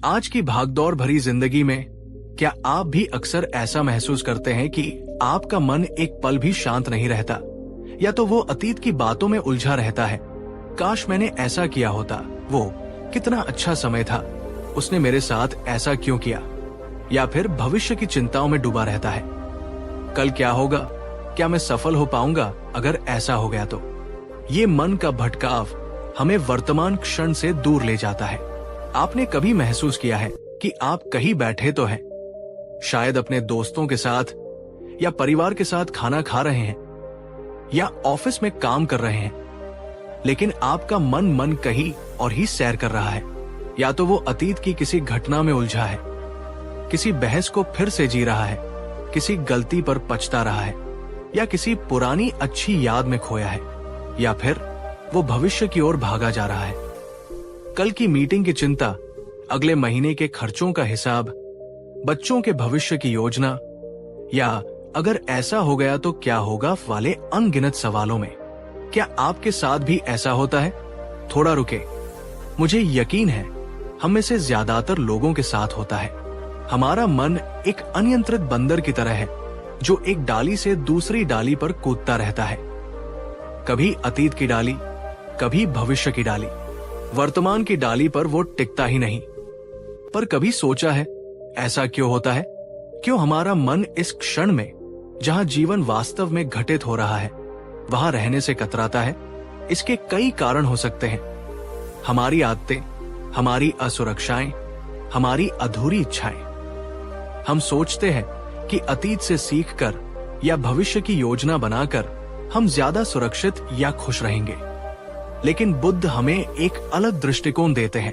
आज की भागदौड़ भरी जिंदगी में क्या आप भी अक्सर ऐसा महसूस करते हैं कि आपका मन एक पल भी शांत नहीं रहता, या तो वो अतीत की बातों में उलझा रहता है। काश मैंने ऐसा किया होता, वो कितना अच्छा समय था, उसने मेरे साथ ऐसा क्यों किया, या फिर भविष्य की चिंताओं में डूबा रहता है। कल क्या होगा, क्या मैं सफल हो पाऊंगा अगर ऐसा हो गया तो। ये मन का भटकाव हमें वर्तमान क्षण से दूर ले जाता है। आपने कभी महसूस किया है कि आप कहीं बैठे तो हैं, शायद अपने दोस्तों के साथ या परिवार के साथ खाना खा रहे हैं या ऑफिस में काम कर रहे हैं, लेकिन आपका मन कहीं और ही सैर कर रहा है। या तो वो अतीत की किसी घटना में उलझा है, किसी बहस को फिर से जी रहा है, किसी गलती पर पछता रहा है, या किसी पुरानी अच्छी याद में खोया है, या फिर वो भविष्य की ओर भागा जा रहा है। कल की मीटिंग की चिंता, अगले महीने के खर्चों का हिसाब, बच्चों के भविष्य की योजना, या अगर ऐसा हो गया तो क्या होगा वाले अनगिनत सवालों में। क्या आपके साथ भी ऐसा होता है? थोड़ा रुके, मुझे यकीन है हम में से ज्यादातर लोगों के साथ होता है। हमारा मन एक अनियंत्रित बंदर की तरह है जो एक डाली से दूसरी डाली पर कूदता रहता है। कभी अतीत की डाली, कभी भविष्य की डाली। वर्तमान की डाली पर वो टिकता ही नहीं। पर कभी सोचा है ऐसा क्यों होता है? क्यों हमारा मन इस क्षण में, जहां जीवन वास्तव में घटित हो रहा है, वहां रहने से कतराता है? इसके कई कारण हो सकते हैं। हमारी आदतें, हमारी असुरक्षाएं, हमारी अधूरी इच्छाएं। हम सोचते हैं कि अतीत से सीखकर या भविष्य की योजना बनाकर हम ज्यादा सुरक्षित या खुश रहेंगे। लेकिन बुद्ध हमें एक अलग दृष्टिकोण देते हैं।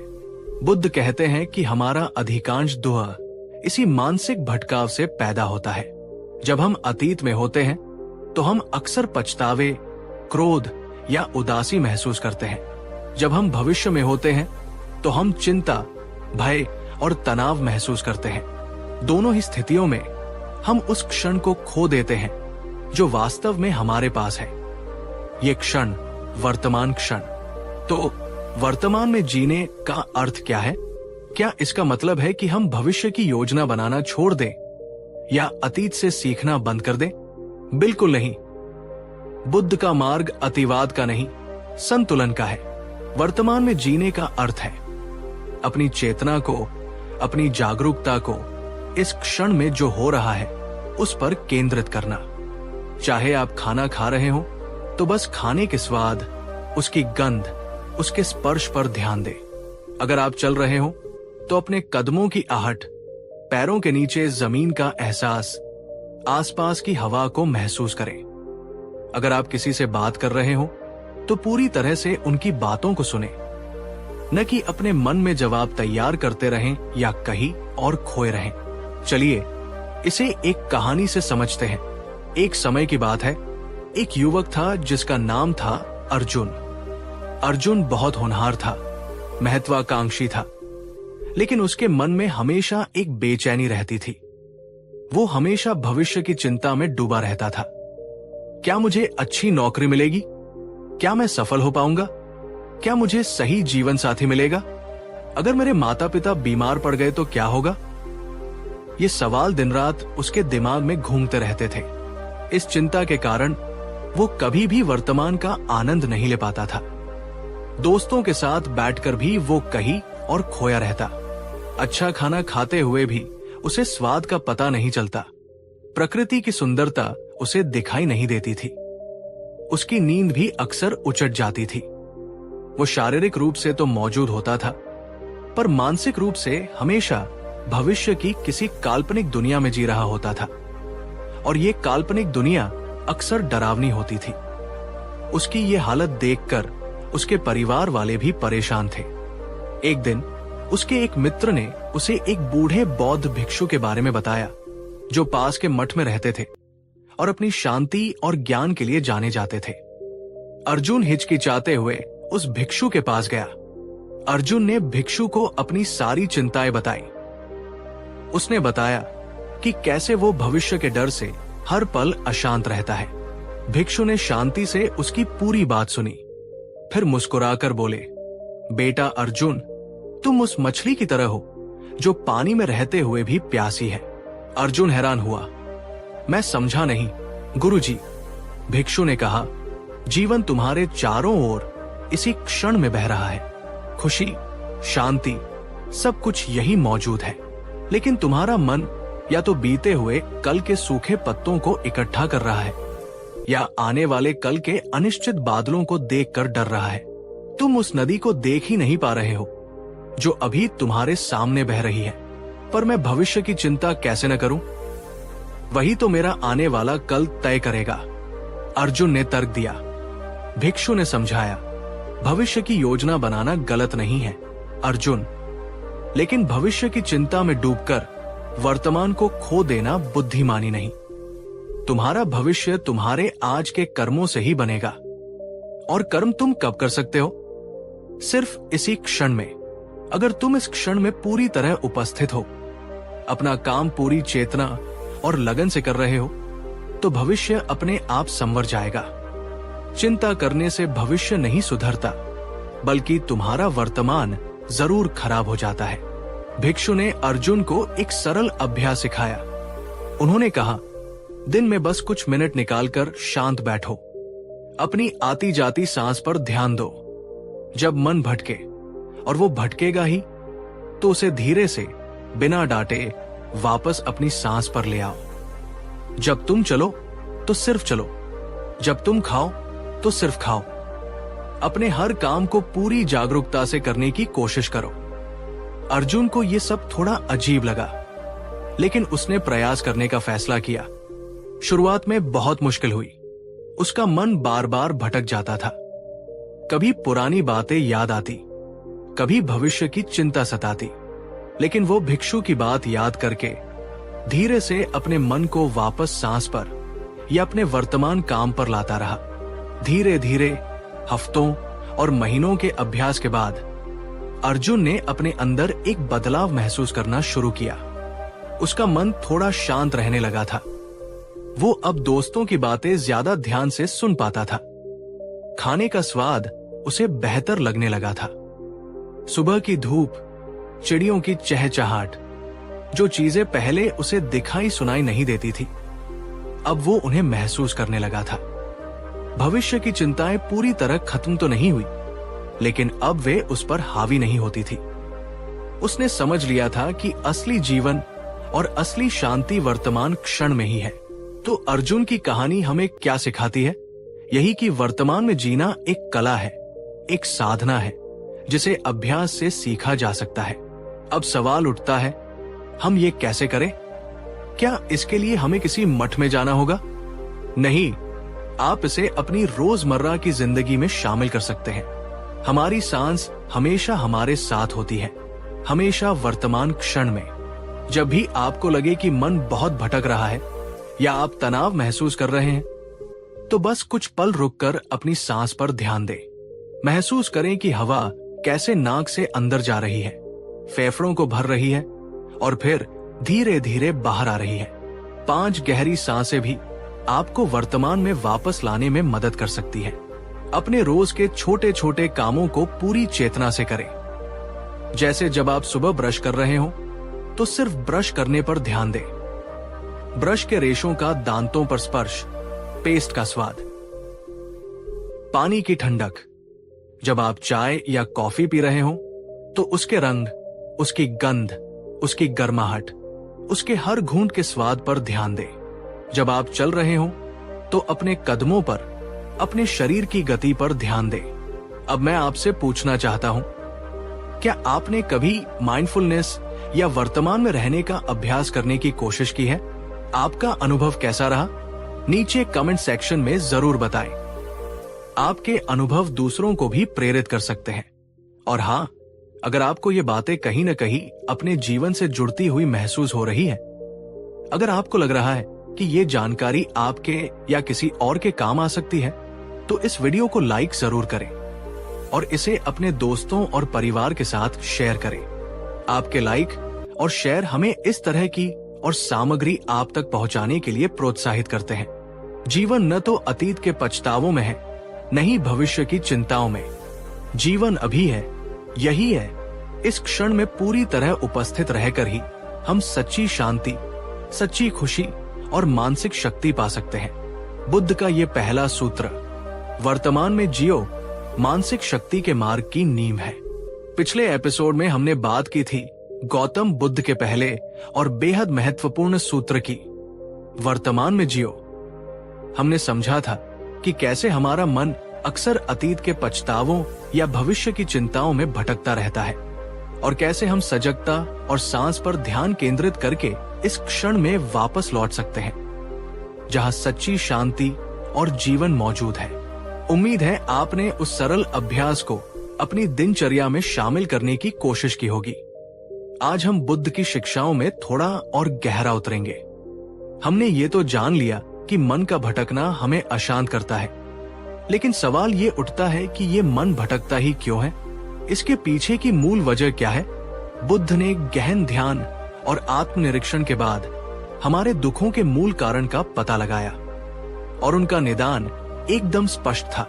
बुद्ध कहते हैं कि हमारा अधिकांश दुख इसी मानसिक भटकाव से पैदा होता है। जब हम अतीत में होते हैं तो हम अक्सर पछतावे, क्रोध या उदासी महसूस करते हैं। जब हम भविष्य में होते हैं तो हम चिंता, भय और तनाव महसूस करते हैं। दोनों ही स्थितियों में हम उस क्षण को खो देते हैं जो वास्तव में हमारे पास है। ये क्षण, वर्तमान क्षण। तो वर्तमान में जीने का अर्थ क्या है? क्या इसका मतलब है कि हम भविष्य की योजना बनाना छोड़ दें या अतीत से सीखना बंद कर दें? बिल्कुल नहीं। बुद्ध का मार्ग अतिवाद का नहीं, संतुलन का है। वर्तमान में जीने का अर्थ है अपनी चेतना को, अपनी जागरूकता को इस क्षण में जो हो रहा है उस पर केंद्रित करना। चाहे आप खाना खा रहे हो तो बस खाने के स्वाद, उसकी गंध, उसके स्पर्श पर ध्यान दें। अगर आप चल रहे हो तो अपने कदमों की आहट, पैरों के नीचे जमीन का एहसास, आसपास की हवा को महसूस करें। अगर आप किसी से बात कर रहे हो तो पूरी तरह से उनकी बातों को सुने, न कि अपने मन में जवाब तैयार करते रहें या कहीं और खोए रहें। चलिए इसे एक कहानी से समझते हैं। एक समय की बात है, एक युवक था जिसका नाम था अर्जुन। अर्जुन बहुत होनहार था, महत्वाकांक्षी था, लेकिन उसके मन में हमेशा एक बेचैनी रहती थी। वो हमेशा भविष्य की चिंता में डूबा रहता था। क्या मुझे अच्छी नौकरी मिलेगी? क्या मैं सफल हो पाऊंगा? क्या मुझे सही जीवन साथी मिलेगा? अगर मेरे माता पिता बीमार पड़ गए तो क्या होगा? ये सवाल दिन रात उसके दिमाग में घूमते रहते थे। इस चिंता के कारण वो कभी भी वर्तमान का आनंद नहीं ले पाता था। दोस्तों के साथ बैठकर भी वो कहीं और खोया रहता। अच्छा खाना खाते हुए भी उसे स्वाद का पता नहीं चलता। प्रकृति की सुंदरता उसे दिखाई नहीं देती थी। उसकी नींद भी अक्सर उचट जाती थी। वो शारीरिक रूप से तो मौजूद होता था, पर मानसिक रूप से हमेशा भविष्य की किसी काल्पनिक दुनिया में जी रहा होता था। और ये काल्पनिक दुनिया अक्सर डरावनी होती थी। उसकी ये हालत देखकर उसके परिवार वाले भी परेशान थे। एक दिन उसके एक मित्र ने उसे एक बूढ़े बौद्ध भिक्षु के बारे में बताया जो पास के मठ में रहते थे और अपनी शांति और ज्ञान के लिए जाने जाते थे। अर्जुन हिचकिचाते हुए उस भिक्षु के पास गया। अर्जुन ने भिक्षु को अपनी सारी चिंताएं बताई। उसने बताया कि कैसे वो भविष्य के डर से हर पल अशांत रहता है। भिक्षु ने शांति से उसकी पूरी बात सुनी, फिर मुस्कुराकर बोले, बेटा अर्जुन, तुम उस मछली की तरह हो जो पानी में रहते हुए भी प्यासी है। अर्जुन हैरान हुआ। मैं समझा नहीं गुरुजी। भिक्षु ने कहा, जीवन तुम्हारे चारों ओर इसी क्षण में बह रहा है। खुशी, शांति, सब कुछ यही मौजूद है। लेकिन तुम्हारा मन या तो बीते हुए कल के सूखे पत्तों को इकट्ठा कर रहा है या आने वाले कल के अनिश्चित बादलों को देखकर डर रहा है। तुम उस नदी को देख ही नहीं पा रहे हो जो अभी तुम्हारे सामने बह रही है। पर मैं भविष्य की चिंता कैसे न करूं? वही तो मेरा आने वाला कल तय करेगा, अर्जुन ने तर्क दिया। भिक्षु ने समझाया, भविष्य की योजना बनाना गलत नहीं है अर्जुन, लेकिन भविष्य की चिंता में डूबकर वर्तमान को खो देना बुद्धिमानी नहीं। तुम्हारा भविष्य तुम्हारे आज के कर्मों से ही बनेगा। और कर्म तुम कब कर सकते हो? सिर्फ इसी क्षण में। अगर तुम इस क्षण में पूरी तरह उपस्थित हो, अपना काम पूरी चेतना और लगन से कर रहे हो, तो भविष्य अपने आप संवर जाएगा। चिंता करने से भविष्य नहीं सुधरता, बल्कि तुम्हारा वर्तमान जरूर खराब हो जाता है। भिक्षु ने अर्जुन को एक सरल अभ्यास सिखाया। उन्होंने कहा, दिन में बस कुछ मिनट निकालकर शांत बैठो। अपनी आती जाती सांस पर ध्यान दो। जब मन भटके, और वो भटकेगा ही, तो उसे धीरे से बिना डांटे वापस अपनी सांस पर ले आओ। जब तुम चलो तो सिर्फ चलो, जब तुम खाओ तो सिर्फ खाओ। अपने हर काम को पूरी जागरूकता से करने की कोशिश करो। अर्जुन को यह सब थोड़ा अजीब लगा, लेकिन उसने प्रयास करने का फैसला किया। शुरुआत में बहुत मुश्किल हुई। उसका मन बार बार भटक जाता था। कभी पुरानी बातें याद आती, कभी भविष्य की चिंता सताती, लेकिन वो भिक्षु की बात याद करके धीरे से अपने मन को वापस सांस पर या अपने वर्तमान काम पर लाता रहा। धीरे धीरे हफ्तों और महीनों के अभ्यास के बाद अर्जुन ने अपने अंदर एक बदलाव महसूस करना शुरू किया। उसका मन थोड़ा शांत रहने लगा था। वो अब दोस्तों की बातें ज्यादा ध्यान से सुन पाता था। खाने का स्वाद उसे बेहतर लगने लगा था। सुबह की धूप, चिड़ियों की चहचहाट, जो चीजें पहले उसे दिखाई सुनाई नहीं देती थी, अब वो उन्हें महसूस करने लगा था। भविष्य की चिंताएं पूरी तरह खत्म तो नहीं हुई, लेकिन अब वे उस पर हावी नहीं होती थी। उसने समझ लिया था कि असली जीवन और असली शांति वर्तमान क्षण में ही है। तो अर्जुन की कहानी हमें क्या सिखाती है? यही कि वर्तमान में जीना एक कला है, एक साधना है, जिसे अभ्यास से सीखा जा सकता है। अब सवाल उठता है, हम ये कैसे करें? क्या इसके लिए हमें किसी मठ में जाना होगा? नहीं, आप इसे अपनी रोजमर्रा की जिंदगी में शामिल कर सकते हैं। हमारी सांस हमेशा हमारे साथ होती है, हमेशा वर्तमान क्षण में। जब भी आपको लगे कि मन बहुत भटक रहा है या आप तनाव महसूस कर रहे हैं, तो बस कुछ पल रुककर अपनी सांस पर ध्यान दें। महसूस करें कि हवा कैसे नाक से अंदर जा रही है, फेफड़ों को भर रही है और फिर धीरे धीरे बाहर आ रही है। 5 गहरी सांसें भी आपको वर्तमान में वापस लाने में मदद कर सकती है। अपने रोज के छोटे छोटे कामों को पूरी चेतना से करें। जैसे जब आप सुबह ब्रश कर रहे हो, तो सिर्फ ब्रश करने पर ध्यान दें। ब्रश के रेशों का दांतों पर स्पर्श, पेस्ट का स्वाद, पानी की ठंडक। जब आप चाय या कॉफी पी रहे हो, तो उसके रंग, उसकी गंध, उसकी गर्माहट, उसके हर घूंट के स्वाद पर ध्यान दें। जब आप चल रहे हो, तो अपने कदमों पर, अपने शरीर की गति पर ध्यान दें। अब मैं आपसे पूछना चाहता हूं, क्या आपने कभी माइंडफुलनेस या वर्तमान में रहने का अभ्यास करने की कोशिश की है? आपका अनुभव कैसा रहा? नीचे कमेंट सेक्शन में जरूर बताएं। आपके अनुभव दूसरों को भी प्रेरित कर सकते हैं। और हाँ, अगर आपको ये बातें कहीं न कहीं अपने जीवन से जुड़ती हुई महसूस हो रही है, अगर आपको लग रहा है कि ये जानकारी आपके या किसी और के काम आ सकती है, तो इस वीडियो को लाइक जरूर करें और इसे अपने दोस्तों और परिवार के साथ शेयर करें। आपके लाइक और शेयर हमें इस तरह की और सामग्री आप तक पहुंचाने के लिए प्रोत्साहित करते हैं। जीवन न तो अतीत के पछतावों में है, न ही भविष्य की चिंताओं में। जीवन अभी है, यही है इस क्षण में पूरी तरह उपस्थित रहकर ही हम सच्ची शांति, सच्ची खुशी और मानसिक शक्ति पा सकते हैं। बुद्ध का ये पहला सूत्र वर्तमान में जियो मानसिक शक्ति के मार्ग की नींव है। पिछले एपिसोड में हमने बात की थी गौतम बुद्ध के पहले और बेहद महत्वपूर्ण सूत्र की, वर्तमान में जियो। हमने समझा था कि कैसे हमारा मन अक्सर अतीत के पछतावों या भविष्य की चिंताओं में भटकता रहता है और कैसे हम सजगता और सांस पर ध्यान केंद्रित करके इस क्षण में वापस लौट सकते हैं जहां सच्ची शांति और जीवन मौजूद है। उम्मीद है आपने उस सरल अभ्यास को अपनी दिनचर्या में शामिल करने की कोशिश की होगी। आज हम बुद्ध की शिक्षाओं में थोड़ा और गहरा उतरेंगे। हमने ये तो जान लिया कि मन का भटकना हमें अशांत करता है, लेकिन सवाल ये उठता है कि ये मन भटकता ही क्यों है? इसके पीछे की मूल वजह क्या है? बुद्ध ने गहन ध्यान और आत्मनिरीक्षण के बाद हमारे दुखों के मूल कारण का पता लगाया और उनका निदान एकदम स्पष्ट था,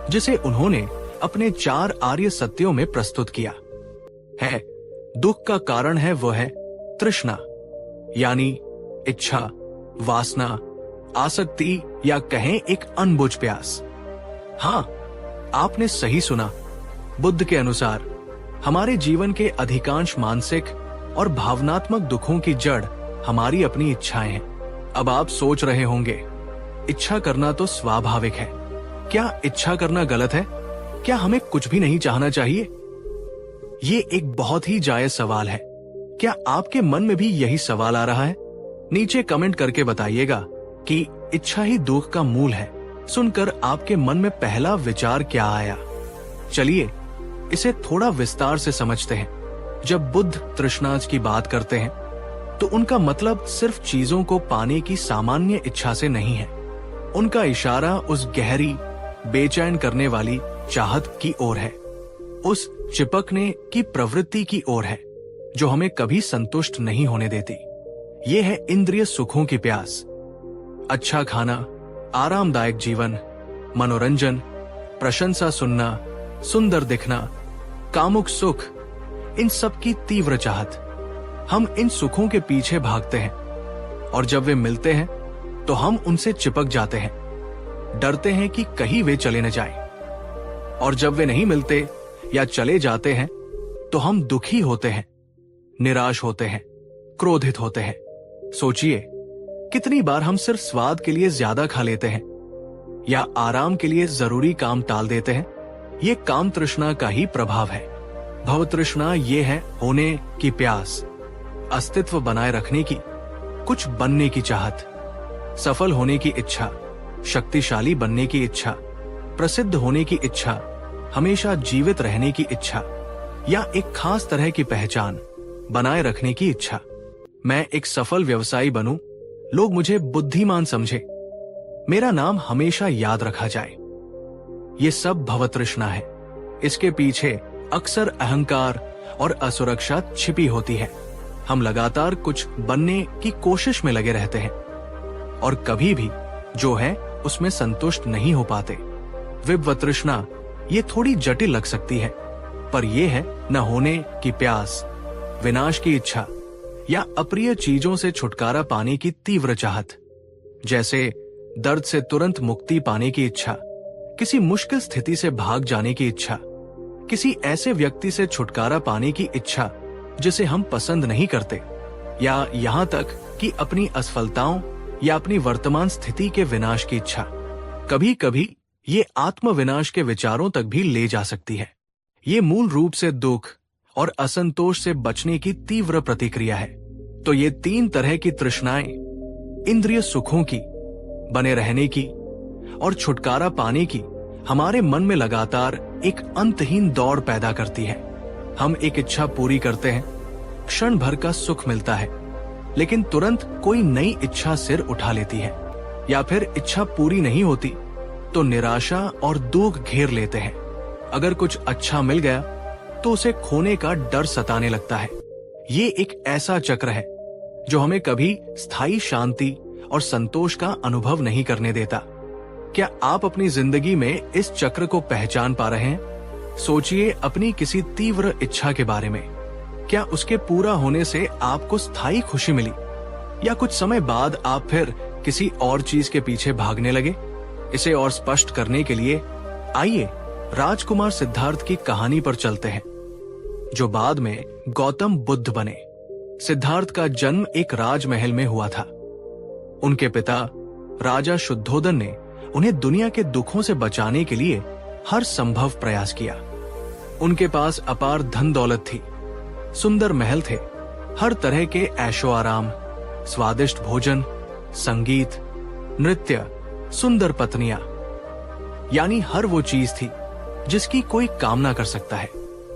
जिसे उन्होंने अपने 4 आर्य सत्यों में प्रस्तुत किया है। दुख का कारण है वह है तृष्णा, यानी इच्छा, वासना, आसक्ति या कहें एक अनबुझ प्यास। हाँ, आपने सही सुना। बुद्ध के अनुसार हमारे जीवन के अधिकांश मानसिक और भावनात्मक दुखों की जड़ हमारी अपनी इच्छाएं हैं। अब आप सोच रहे होंगे, इच्छा करना तो स्वाभाविक है, क्या इच्छा करना गलत है? क्या हमें कुछ भी नहीं चाहना चाहिए? ये एक बहुत ही जायज सवाल है। क्या आपके मन में भी यही सवाल आ रहा है? नीचे कमेंट करके बताइएगा कि इच्छा ही दुख का मूल है। सुनकर आपके मन में पहला विचार क्या आया? चलिए इसे थोड़ा विस्तार से समझते हैं। जब बुद्ध तृष्णा की बात करते हैं तो उनका मतलब सिर्फ चीजों को पाने की सामान्य इच्छा से नहीं है। उनका इशारा उस गहरी, बेचैन करने वाली चाहत की ओर है, उस चिपकने की प्रवृत्ति की ओर है जो हमें कभी संतुष्ट नहीं होने देती। ये है इंद्रिय सुखों की प्यास। अच्छा खाना, आरामदायक जीवन, मनोरंजन, प्रशंसा सुनना, सुंदर दिखना, कामुक सुख, इन सब की तीव्र चाहत। हम इन सुखों के पीछे भागते हैं और जब वे मिलते हैं तो हम उनसे चिपक जाते हैं, डरते हैं कि कहीं वे चले न जाएं। और जब वे नहीं मिलते या चले जाते हैं तो हम दुखी होते हैं, निराश होते हैं, क्रोधित होते हैं। सोचिए, कितनी बार हम सिर्फ स्वाद के लिए ज्यादा खा लेते हैं या आराम के लिए जरूरी काम टाल देते हैं। ये काम तृष्णा का ही प्रभाव है। भव तृष्णा ये है होने की प्यास, अस्तित्व बनाए रखने की, कुछ बनने की चाहत, सफल होने की इच्छा, शक्तिशाली बनने की इच्छा, प्रसिद्ध होने की इच्छा, हमेशा जीवित रहने की इच्छा या एक खास तरह की पहचान बनाए रखने की इच्छा। मैं एक सफल व्यवसायी बनूं, लोग मुझे बुद्धिमान समझे, मेरा नाम हमेशा याद रखा जाए। ये सब भवतृष्णा है। इसके पीछे अक्सर अहंकार और असुरक्षा छिपी होती है। हम लगातार कुछ बनने की कोशिश में लगे रहते हैं और कभी भी जो है उसमें संतुष्ट नहीं हो पाते। विभवतृष्णा ये थोड़ी जटिल लग सकती है, पर यह है न होने की प्यास, विनाश की इच्छा या अप्रिय चीजों से छुटकारा पाने की तीव्र चाहत, जैसे दर्द से तुरंत मुक्ति पाने की इच्छा, किसी मुश्किल स्थिति से भाग जाने की इच्छा, किसी ऐसे व्यक्ति से छुटकारा पाने की इच्छा जिसे हम पसंद नहीं करते, या यहाँ तक कि अपनी असफलताओं या अपनी वर्तमान स्थिति के विनाश की इच्छा। कभी कभी ये आत्मविनाश के विचारों तक भी ले जा सकती है। ये मूल रूप से दुख और असंतोष से बचने की तीव्र प्रतिक्रिया है। तो ये 3 तरह की तृष्णाएं, इंद्रिय सुखों की, बने रहने की और छुटकारा पाने की, हमारे मन में लगातार एक अंतहीन दौड़ पैदा करती है। हम एक इच्छा पूरी करते हैं, क्षण भर का सुख मिलता है, लेकिन तुरंत कोई नई इच्छा सिर उठा लेती है, या फिर इच्छा पूरी नहीं होती तो निराशा और दुख घेर लेते हैं। अगर कुछ अच्छा मिल गया तो उसे खोने का डर सताने लगता है। ये एक ऐसा चक्र है जो हमें कभी स्थायी शांति और संतोष का अनुभव नहीं करने देता। क्या आप अपनी जिंदगी में इस चक्र को पहचान पा रहे हैं? सोचिए अपनी किसी तीव्र इच्छा के बारे में। क्या उसके पूरा होने से आपको स्थायी खुशी मिली, या कुछ समय बाद आप फिर किसी और चीज के पीछे भागने लगे? इसे और स्पष्ट करने के लिए आइए राजकुमार सिद्धार्थ की कहानी पर चलते हैं, जो बाद में गौतम बुद्ध बने। सिद्धार्थ का जन्म एक राजमहल में हुआ था। उनके पिता राजा शुद्धोदन ने उन्हें दुनिया के दुखों से बचाने के लिए हर संभव प्रयास किया। उनके पास अपार धन दौलत थी, सुंदर महल थे, हर तरह के ऐशो आराम, स्वादिष्ट भोजन, संगीत, नृत्य, सुंदर पत्नियां, यानी हर वो चीज थी जिसकी कोई कामना कर सकता है।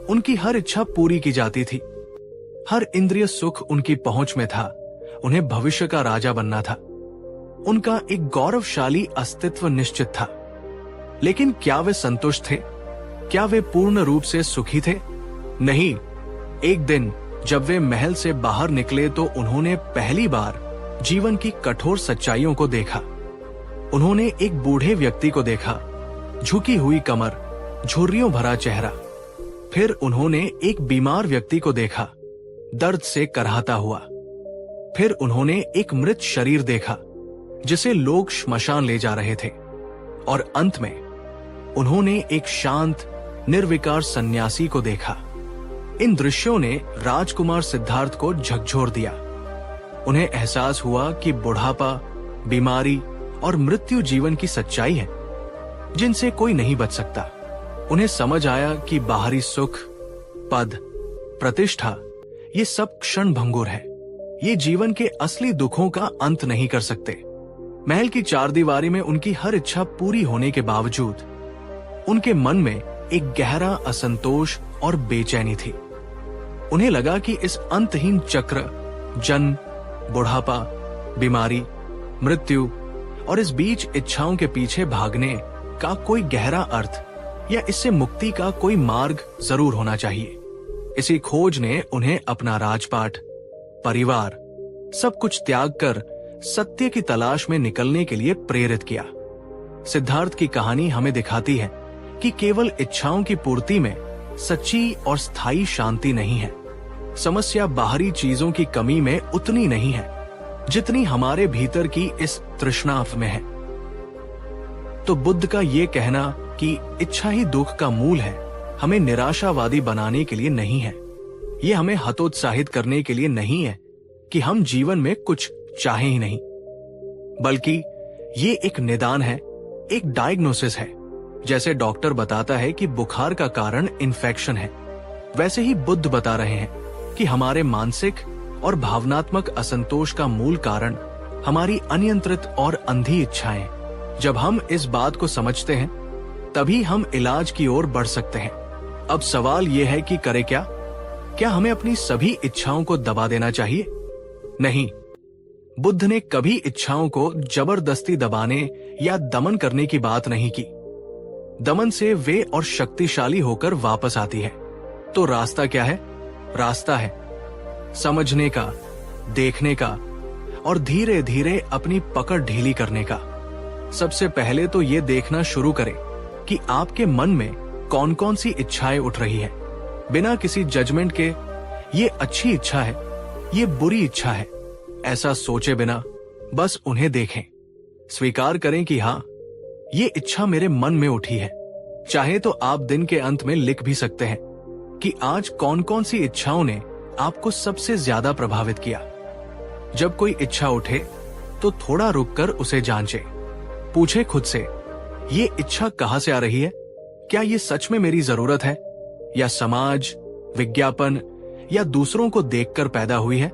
उनकी हर इच्छा पूरी की जाती थी, हर इंद्रिय सुख उनकी पहुंच में था। उन्हें भविष्य का राजा बनना था। उनका एक गौरवशाली अस्तित्व निश्चित था। लेकिन क्या वे संतुष्ट थे? क्या वे पूर्ण रूप से सुखी थे? नहीं। एक दिन जब वे महल से बाहर निकले तो उन्होंने पहली बार जीवन की कठोर सच्चाइयों को देखा। उन्होंने एक बूढ़े व्यक्ति को देखा, झुकी हुई कमर, झुर्रियों भरा चेहरा। फिर उन्होंने एक बीमार व्यक्ति को देखा, दर्द से कराहता हुआ। फिर उन्होंने एक मृत शरीर देखा जिसे लोग श्मशान ले जा रहे थे। और अंत में उन्होंने एक शांत, निर्विकार सन्यासी को देखा। इन दृश्यों ने राजकुमार सिद्धार्थ को झकझोर दिया। उन्हें एहसास हुआ कि बुढ़ापा, बीमारी और मृत्यु जीवन की सच्चाई है जिनसे कोई नहीं बच सकता। उन्हें समझ आया कि बाहरी सुख, पद, प्रतिष्ठा ये सब क्षण भंगुर है। ये जीवन के असली दुखों का अंत नहीं कर सकते। महल की चारदीवारी में उनकी हर इच्छा पूरी होने के बावजूद उनके मन में एक गहरा असंतोष और बेचैनी थी। उन्हें लगा कि इस अंतहीन चक्र, जन्म, बुढ़ापा, बीमारी, मृत्यु और इस बीच इच्छाओं के पीछे भागने का कोई गहरा अर्थ या इससे मुक्ति का कोई मार्ग जरूर होना चाहिए। इसी खोज ने उन्हें अपना राजपाट, परिवार, सब कुछ त्याग कर सत्य की तलाश में निकलने के लिए प्रेरित किया। सिद्धार्थ की कहानी हमें दिखाती है कि केवल इच्छाओं की पूर्ति में सच्ची और स्थायी शांति नहीं है। समस्या बाहरी चीजों की कमी में उतनी नहीं है जितनी हमारे भीतर की इस तृष्णा में है। तो बुद्ध का ये कहना कि इच्छा ही दुख का मूल है, हमें निराशावादी बनाने के लिए नहीं है। ये हमें हतोत्साहित करने के लिए नहीं है कि हम जीवन में कुछ चाहें ही नहीं, बल्कि ये एक निदान है, एक डायग्नोसिस है। जैसे डॉक्टर बताता है कि बुखार का कारण इन्फेक्शन है, वैसे ही बुद्ध बता रहे हैं कि हमारे मानसिक और भावनात्मक असंतोष का मूल कारण हमारी अनियंत्रित और अंधी इच्छाएं। जब हम इस बात को समझते हैं तभी हम इलाज की ओर बढ़ सकते हैं। अब सवाल यह है कि करें क्या? क्या हमें अपनी सभी इच्छाओं को दबा देना चाहिए? नहीं, बुद्ध ने कभी इच्छाओं को जबरदस्ती दबाने या दमन करने की बात नहीं की। दमन से वे और शक्तिशाली होकर वापस आती है। तो रास्ता क्या है? रास्ता है समझने का, देखने का और धीरे धीरे अपनी पकड़ ढीली करने का। सबसे पहले तो ये देखना शुरू करें कि आपके मन में कौन कौन सी इच्छाएं उठ रही है, बिना किसी जजमेंट के। ये अच्छी इच्छा है, ये बुरी इच्छा है, ऐसा सोचे बिना बस उन्हें देखें। स्वीकार करें कि हाँ, ये इच्छा मेरे मन में उठी है। चाहे तो आप दिन के अंत में लिख भी सकते हैं कि आज कौन कौन सी इच्छाओं ने आपको सबसे ज्यादा प्रभावित किया। जब कोई इच्छा उठे तो थोड़ा रुककर उसे जांचें। पूछे खुद से, ये इच्छा कहां से आ रही है? क्या ये सच में मेरी जरूरत है, या समाज, विज्ञापन या दूसरों को देखकर पैदा हुई है?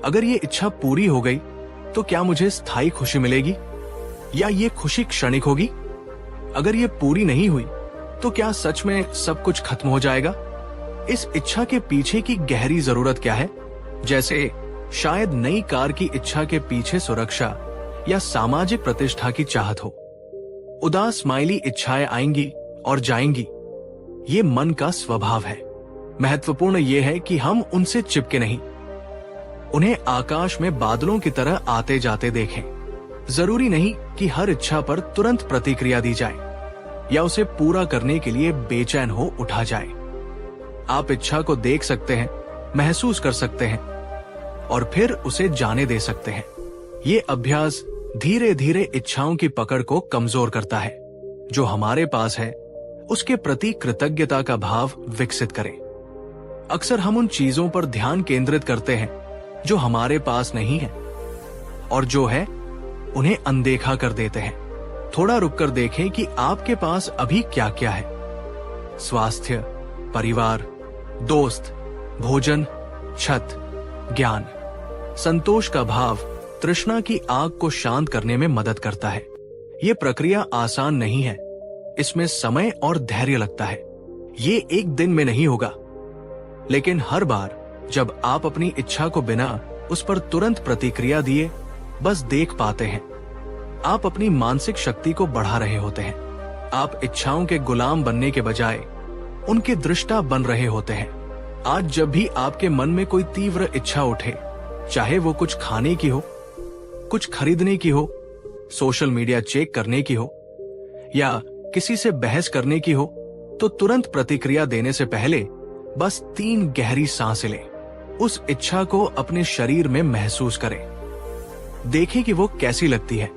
अगर ये इच्छा पूरी हो गई तो क्या मुझे स्थायी खुशी मिलेगी, या ये खुशी क्षणिक होगी? अगर ये पूरी नहीं हुई तो क्या सच में सब कुछ खत्म हो जाएगा? इस इच्छा के पीछे की गहरी जरूरत क्या है? जैसे शायद नई कार की इच्छा के पीछे सुरक्षा या सामाजिक प्रतिष्ठा की चाहत हो। उदास स्माइली इच्छाएं आएंगी और जाएंगी, ये मन का स्वभाव है। महत्वपूर्ण यह है कि हम उनसे चिपके नहीं, उन्हें आकाश में बादलों की तरह आते जाते देखें। जरूरी नहीं कि हर इच्छा पर तुरंत प्रतिक्रिया दी जाए। या उसे पूरा करने के लिए बेचैन हो उठा जाए। आप इच्छा को देख सकते हैं, महसूस कर सकते हैं और फिर उसे जाने दे सकते हैं। ये अभ्यास धीरे धीरे इच्छाओं की पकड़ को कमजोर करता है। जो हमारे पास है उसके प्रति कृतज्ञता का भाव विकसित करें। अक्सर हम उन चीजों पर ध्यान केंद्रित करते हैं जो हमारे पास नहीं है, और जो है उन्हें अनदेखा कर देते हैं। थोड़ा रुककर देखें कि आपके पास अभी क्या क्या है। स्वास्थ्य, परिवार, दोस्त, भोजन, छत, ज्ञान। संतोष का भाव तृष्णा की आग को शांत करने में मदद करता है। ये प्रक्रिया आसान नहीं है, इसमें समय और धैर्य लगता है। ये एक दिन में नहीं होगा, लेकिन हर बार जब आप अपनी इच्छा को बिना उस पर तुरंत प्रतिक्रिया दिए बस देख पाते हैं, आप अपनी मानसिक शक्ति को बढ़ा रहे होते हैं। आप इच्छाओं के गुलाम बनने के बजाय उनके दृष्टा बन रहे होते हैं। आज जब भी आपके मन में कोई तीव्र इच्छा उठे, चाहे वो कुछ खाने की हो, कुछ खरीदने की हो, सोशल मीडिया चेक करने की हो या किसी से बहस करने की हो, तो तुरंत प्रतिक्रिया देने से पहले बस 3 गहरी सांसें लें। उस इच्छा को अपने शरीर में महसूस करें, देखें कि वो कैसी लगती है।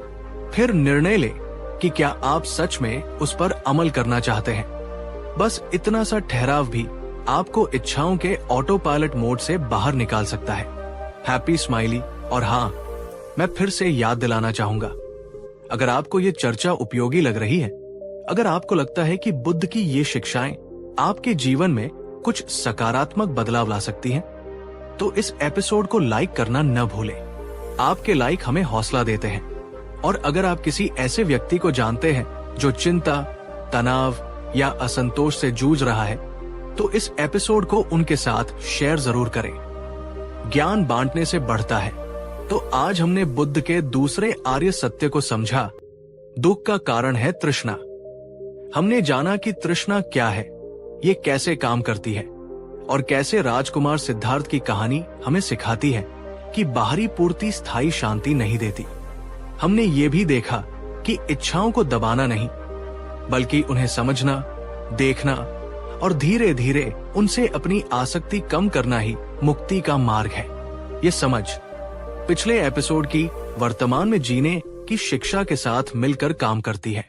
फिर निर्णय लें कि क्या आप सच में उस पर अमल करना चाहते हैं। बस इतना सा ठहराव भी आपको इच्छाओं के ऑटो पायलट मोड से बाहर निकाल सकता है। Happy smiley. और हाँ, मैं फिर से याद दिलाना चाहूंगा, अगर आपको ये चर्चा उपयोगी लग रही है, अगर आपको लगता है कि बुद्ध की ये शिक्षाएं आपके जीवन में कुछ सकारात्मक बदलाव ला सकती हैं, तो इस एपिसोड को लाइक करना न भूलें। आपके लाइक हमें हौसला देते हैं। और अगर आप किसी ऐसे व्यक्ति को जानते हैं जो चिंता, तनाव या असंतोष से जूझ रहा है, तो इस एपिसोड को उनके साथ शेयर जरूर करें। ज्ञान बांटने से बढ़ता है। तो आज हमने बुद्ध के दूसरे आर्य सत्य को समझा। दुख का कारण है तृष्णा। हमने जाना कि तृष्णा क्या है, ये कैसे काम करती है, और कैसे राजकुमार सिद्धार्थ की कहानी हमें सिखाती है कि बाहरी पूर्ति स्थायी शांति नहीं देती। हमने ये भी देखा कि इच्छाओं को दबाना नहीं, बल्कि उन्हें समझना, देखना और धीरे धीरे उनसे अपनी आसक्ति कम करना ही मुक्ति का मार्ग है। ये समझ पिछले एपिसोड की वर्तमान में जीने की शिक्षा के साथ मिलकर काम करती है।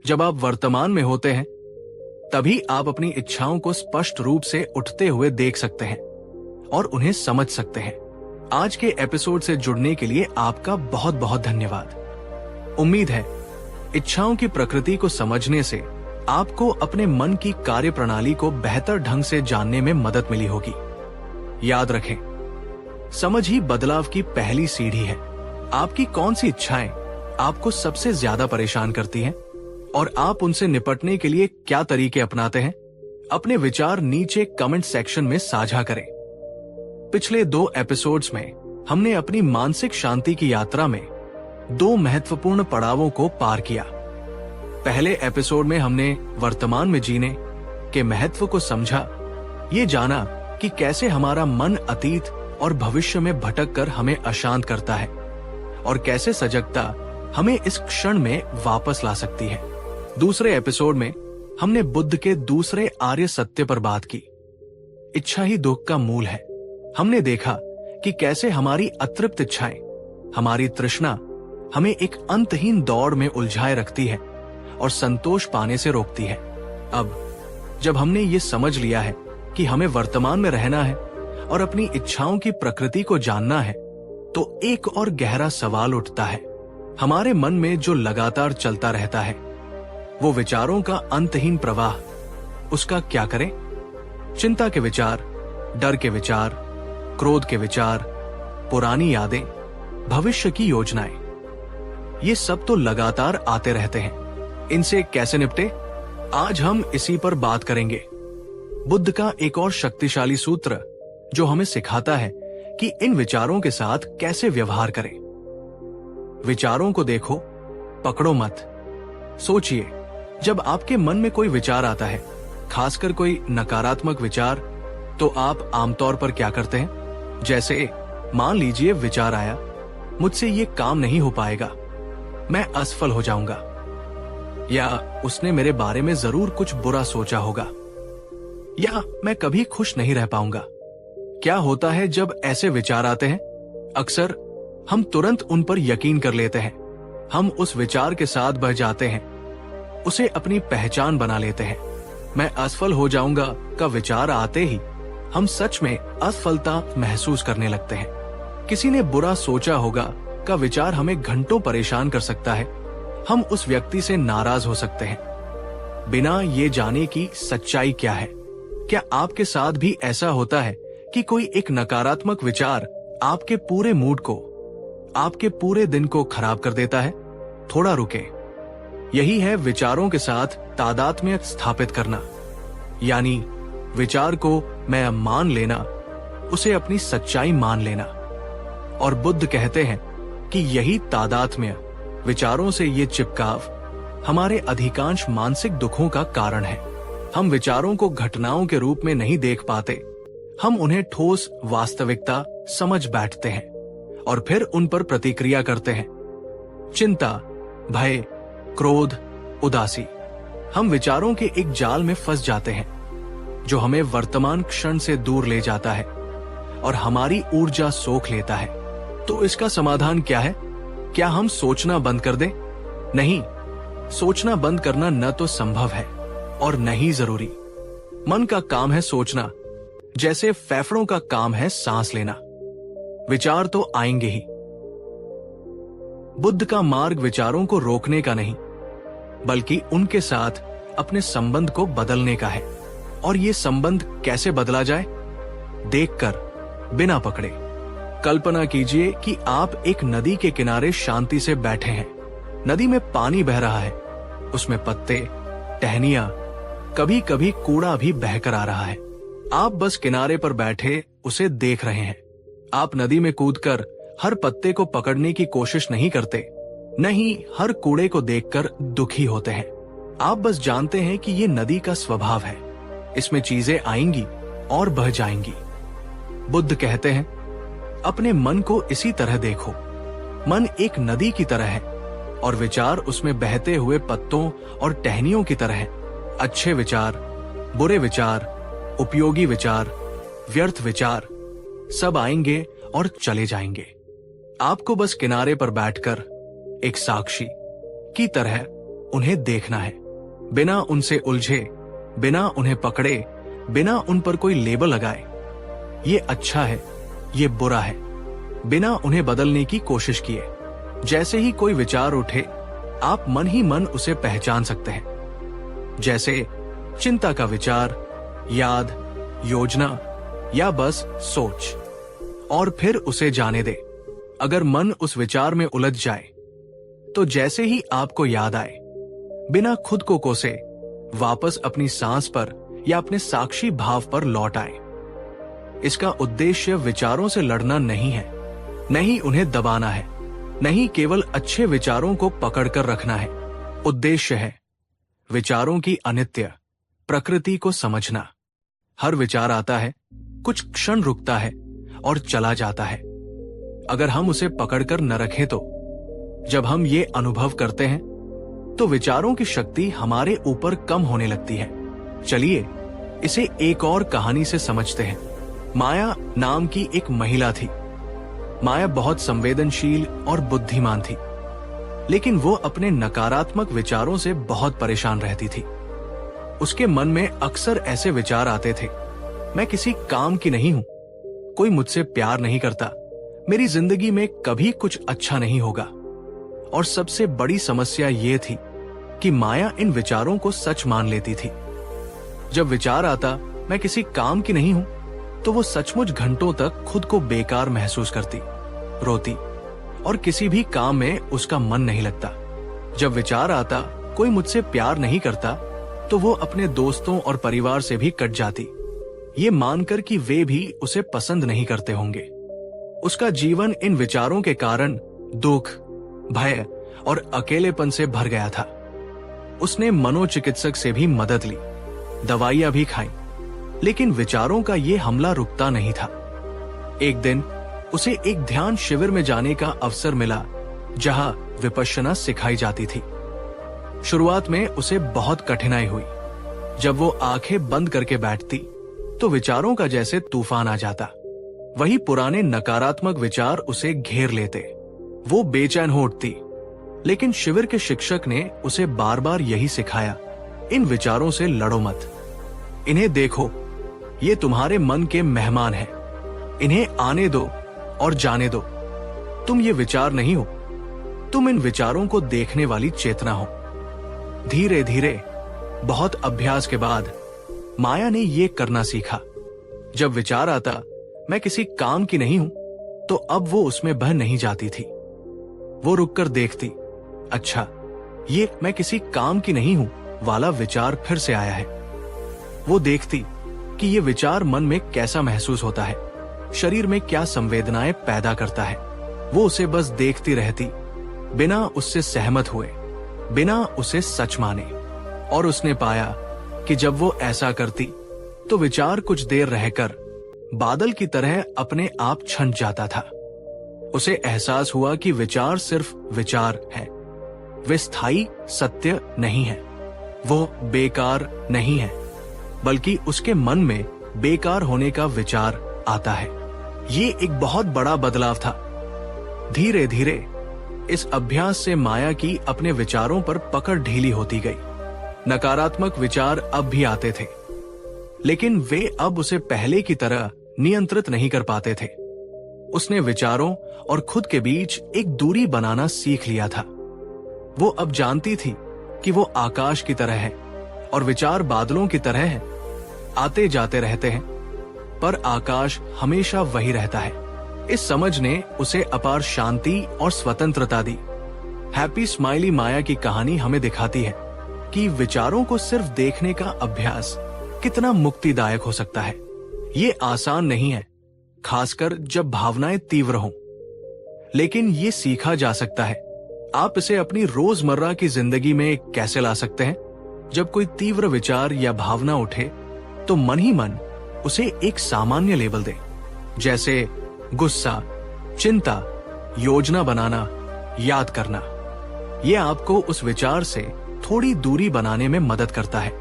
जब आप वर्तमान में होते हैं, तभी आप अपनी इच्छाओं को स्पष्ट रूप से उठते हुए देख सकते हैं और उन्हें समझ सकते हैं। आज के एपिसोड से जुड़ने के लिए आपका बहुत बहुत धन्यवाद। उम्मीद है इच्छाओं की प्रकृति को समझने से आपको अपने मन की कार्यप्रणाली को बेहतर ढंग से जानने में मदद मिली होगी। याद रखें, समझ ही बदलाव की पहली सीढ़ी है। आपकी कौन सी इच्छाएं आपको सबसे ज्यादा परेशान करती हैं और आप उनसे निपटने के लिए क्या तरीके अपनाते हैं? अपने विचार नीचे कमेंट सेक्शन में साझा करें। पिछले 2 एपिसोड्स में हमने अपनी मानसिक शांति की यात्रा में 2 महत्वपूर्ण पड़ावों को पार किया। पहले एपिसोड में हमने वर्तमान में जीने के महत्व को समझा, ये जाना कि कैसे हमारा मन अतीत और भविष्य में भटक कर हमें अशांत करता है और कैसे सजगता हमें इस क्षण में वापस ला सकती है। दूसरे एपिसोड में हमने बुद्ध के दूसरे आर्य सत्य पर बात की, इच्छा ही दुख का मूल है। हमने देखा कि कैसे हमारी अतृप्त इच्छाएं, हमारी तृष्णा हमें एक अंतहीन दौड़ में उलझाए रखती है और संतोष पाने से रोकती है। अब जब हमने ये समझ लिया है कि हमें वर्तमान में रहना है और अपनी इच्छाओं की प्रकृति को जानना है, तो एक और गहरा सवाल उठता है। हमारे मन में जो लगातार चलता रहता है, वो विचारों का अंतहीन प्रवाह, उसका क्या करें? चिंता के विचार, डर के विचार, क्रोध के विचार, पुरानी यादें, भविष्य की योजनाएं, ये सब तो लगातार आते रहते हैं। इनसे कैसे निपटे? आज हम इसी पर बात करेंगे। बुद्ध का एक और शक्तिशाली सूत्र जो हमें सिखाता है कि इन विचारों के साथ कैसे व्यवहार करें। विचारों को देखो, पकड़ो मत। सोचिए, जब आपके मन में कोई विचार आता है, खासकर कोई नकारात्मक विचार, तो आप आमतौर पर क्या करते हैं? जैसे मान लीजिए विचार आया, मुझसे ये काम नहीं हो पाएगा, मैं असफल हो जाऊंगा। या उसने मेरे बारे में जरूर कुछ बुरा सोचा होगा, या मैं कभी खुश नहीं रह पाऊंगा। क्या होता है जब ऐसे विचार आते हैं? अक्सर हम तुरंत उन पर यकीन कर लेते हैं। हम उस विचार के साथ बह जाते हैं, उसे अपनी पहचान बना लेते हैं। मैं असफल हो जाऊंगा का विचार आते ही हम सच में असफलता महसूस करने लगते हैं। किसी ने बुरा सोचा होगा का विचार हमें घंटों परेशान कर सकता है। हम उस व्यक्ति से नाराज हो सकते हैं बिना ये जाने की सच्चाई क्या है। क्या आपके साथ भी ऐसा होता है कि कोई एक नकारात्मक विचार आपके पूरे मूड को, आपके पूरे दिन को खराब कर देता है? थोड़ा रुके। यही है विचारों के साथ तादात्म्य स्थापित करना, यानी विचार को मैं मान लेना, उसे अपनी सच्चाई मान लेना। और बुद्ध कहते हैं कि यही तादात्म्य, विचारों से ये चिपकाव हमारे अधिकांश मानसिक दुखों का कारण है। हम विचारों को घटनाओं के रूप में नहीं देख पाते, हम उन्हें ठोस वास्तविकता समझ बैठते हैं और फिर उन पर प्रतिक्रिया करते हैं। चिंता, भय, क्रोध, उदासी, हम विचारों के एक जाल में फंस जाते हैं जो हमें वर्तमान क्षण से दूर ले जाता है और हमारी ऊर्जा सोख लेता है। तो इसका समाधान क्या है? क्या हम सोचना बंद कर दें? नहीं, सोचना बंद करना न तो संभव है और न ही जरूरी। मन का काम है सोचना, जैसे फेफड़ों का काम है सांस लेना। विचार तो आएंगे ही। बुद्ध का मार्ग विचारों को रोकने का नहीं, बल्कि उनके साथ अपने संबंध को बदलने का है। और ये संबंध कैसे बदला जाए? देखकर, बिना पकड़े। कल्पना कीजिए कि आप एक नदी के किनारे शांति से बैठे हैं। नदी में पानी बह रहा है, उसमें पत्ते, टहनियां, कभी कभी कूड़ा भी बहकर आ रहा है। आप बस किनारे पर बैठे उसे देख रहे हैं। आप नदी में कूदकर हर पत्ते को पकड़ने की कोशिश नहीं करते, न ही हर कूड़े को देखकर दुखी होते हैं। आप बस जानते हैं कि ये नदी का स्वभाव है, इसमें चीजें आएंगी और बह जाएंगी। बुद्ध कहते हैं, अपने मन को इसी तरह देखो। मन एक नदी की तरह है और विचार उसमें बहते हुए पत्तों और टहनियों की तरह है। अच्छे विचार, बुरे विचार, उपयोगी विचार, व्यर्थ विचार, सब आएंगे और चले जाएंगे। आपको बस किनारे पर बैठकर एक साक्षी की तरह उन्हें देखना है, बिना उनसे उलझे, बिना उन्हें पकड़े, बिना उन पर कोई लेबल लगाए। ये अच्छा है, ये बुरा है, बिना उन्हें बदलने की कोशिश किए। जैसे ही कोई विचार उठे, आप मन ही मन उसे पहचान सकते हैं। जैसे चिंता का विचार, याद, योजना या बस सोच, और फिर उसे जाने दे। अगर मन उस विचार में उलझ जाए, तो जैसे ही आपको याद आए, बिना खुद को कोसे, वापस अपनी सांस पर या अपने साक्षी भाव पर लौट आए। इसका उद्देश्य विचारों से लड़ना नहीं है, नहीं उन्हें दबाना है, नहीं केवल अच्छे विचारों को पकड़कर रखना है। उद्देश्य है विचारों की अनित्य प्रकृति को समझना। हर विचार आता है, कुछ क्षण रुकता है और चला जाता है। अगर हम उसे पकड़कर न रखें तो जब हम ये अनुभव करते हैं, तो विचारों की शक्ति हमारे ऊपर कम होने लगती है। चलिए इसे एक और कहानी से समझते हैं। माया नाम की एक महिला थी। माया बहुत संवेदनशील और बुद्धिमान थी, लेकिन वो अपने नकारात्मक विचारों से बहुत परेशान रहती थी। उसके मन में अक्सर ऐसे विचार आते थे, मैं किसी काम की नहीं हूं, कोई मुझसे प्यार नहीं करता, मेरी जिंदगी में कभी कुछ अच्छा नहीं होगा। और सबसे बड़ी समस्या ये थी कि माया इन विचारों को सच मान लेती थी। जब विचार आता, मैं किसी काम की नहीं हूं, तो वो सचमुच घंटों तक खुद को बेकार महसूस करती, रोती और किसी भी काम में उसका मन नहीं लगता। जब विचार आता, कोई मुझसे प्यार नहीं करता, तो वो अपने दोस्तों और परिवार से भी कट जाती, ये मानकर कि वे भी उसे पसंद नहीं करते होंगे। उसका जीवन इन विचारों के कारण दुख, भय और अकेलेपन से भर गया था। उसने मनोचिकित्सक से भी मदद ली, दवाइयां भी खाई, लेकिन विचारों का ये हमला रुकता नहीं था। एक दिन उसे एक ध्यान शिविर में जाने का अवसर मिला, जहां विपश्यना सिखाई जाती थी। शुरुआत में उसे बहुत कठिनाई हुई। जब वो आंखें बंद करके बैठती तो विचारों का जैसे तूफान आ जाता। वही पुराने नकारात्मक विचार उसे घेर लेते। वो बेचैन हो उठती। लेकिन शिविर के शिक्षक ने उसे बार बार यही सिखाया, इन विचारों से लड़ो मत, इन्हें देखो, ये तुम्हारे मन के मेहमान हैं, इन्हें आने दो और जाने दो। तुम ये विचार नहीं हो, तुम इन विचारों को देखने वाली चेतना हो। धीरे धीरे बहुत अभ्यास के बाद माया ने ये करना सीखा। जब विचार आता मैं किसी काम की नहीं हूं, तो अब वो उसमें बह नहीं जाती थी। वो रुककर देखती, अच्छा ये मैं किसी काम की नहीं हूं वाला विचार फिर से आया है। वो देखती कि ये विचार मन में कैसा महसूस होता है, शरीर में क्या संवेदनाएं पैदा करता है। वो उसे बस देखती रहती, बिना उससे सहमत हुए, बिना उसे सच माने। और उसने पाया कि जब वो ऐसा करती तो विचार कुछ देर रहकर बादल की तरह अपने आप छंट जाता था। उसे एहसास हुआ कि विचार सिर्फ विचार है, वे स्थायी सत्य नहीं है, वो बेकार नहीं है, बल्कि उसके मन में बेकार होने का विचार आता है। ये एक बहुत बड़ा बदलाव था। धीरे धीरे इस अभ्यास से माया की अपने विचारों पर पकड़ ढीली होती गई। नकारात्मक विचार अब भी आते थे, लेकिन वे अब उसे पहले की तरह नियंत्रित नहीं कर पाते थे। उसने विचारों और खुद के बीच एक दूरी बनाना सीख लिया था। वो अब जानती थी कि वो आकाश की तरह है और विचार बादलों की तरह है, आते जाते रहते हैं, पर आकाश हमेशा वही रहता है। इस समझ ने उसे अपार शांति और स्वतंत्रता दी। हैप्पी स्माइली माया की कहानी हमें दिखाती है कि विचारों को सिर्फ देखने का अभ्यास कितना मुक्तिदायक हो सकता है। ये आसान नहीं है, खासकर जब भावनाएं तीव्र हों, लेकिन ये सीखा जा सकता है। आप इसे अपनी रोजमर्रा की जिंदगी में कैसे ला सकते हैं? जब कोई तीव्र विचार या भावना उठे तो मन ही मन उसे एक सामान्य लेबल दे, जैसे गुस्सा, चिंता, योजना बनाना, याद करना। यह आपको उस विचार से थोड़ी दूरी बनाने में मदद करता है।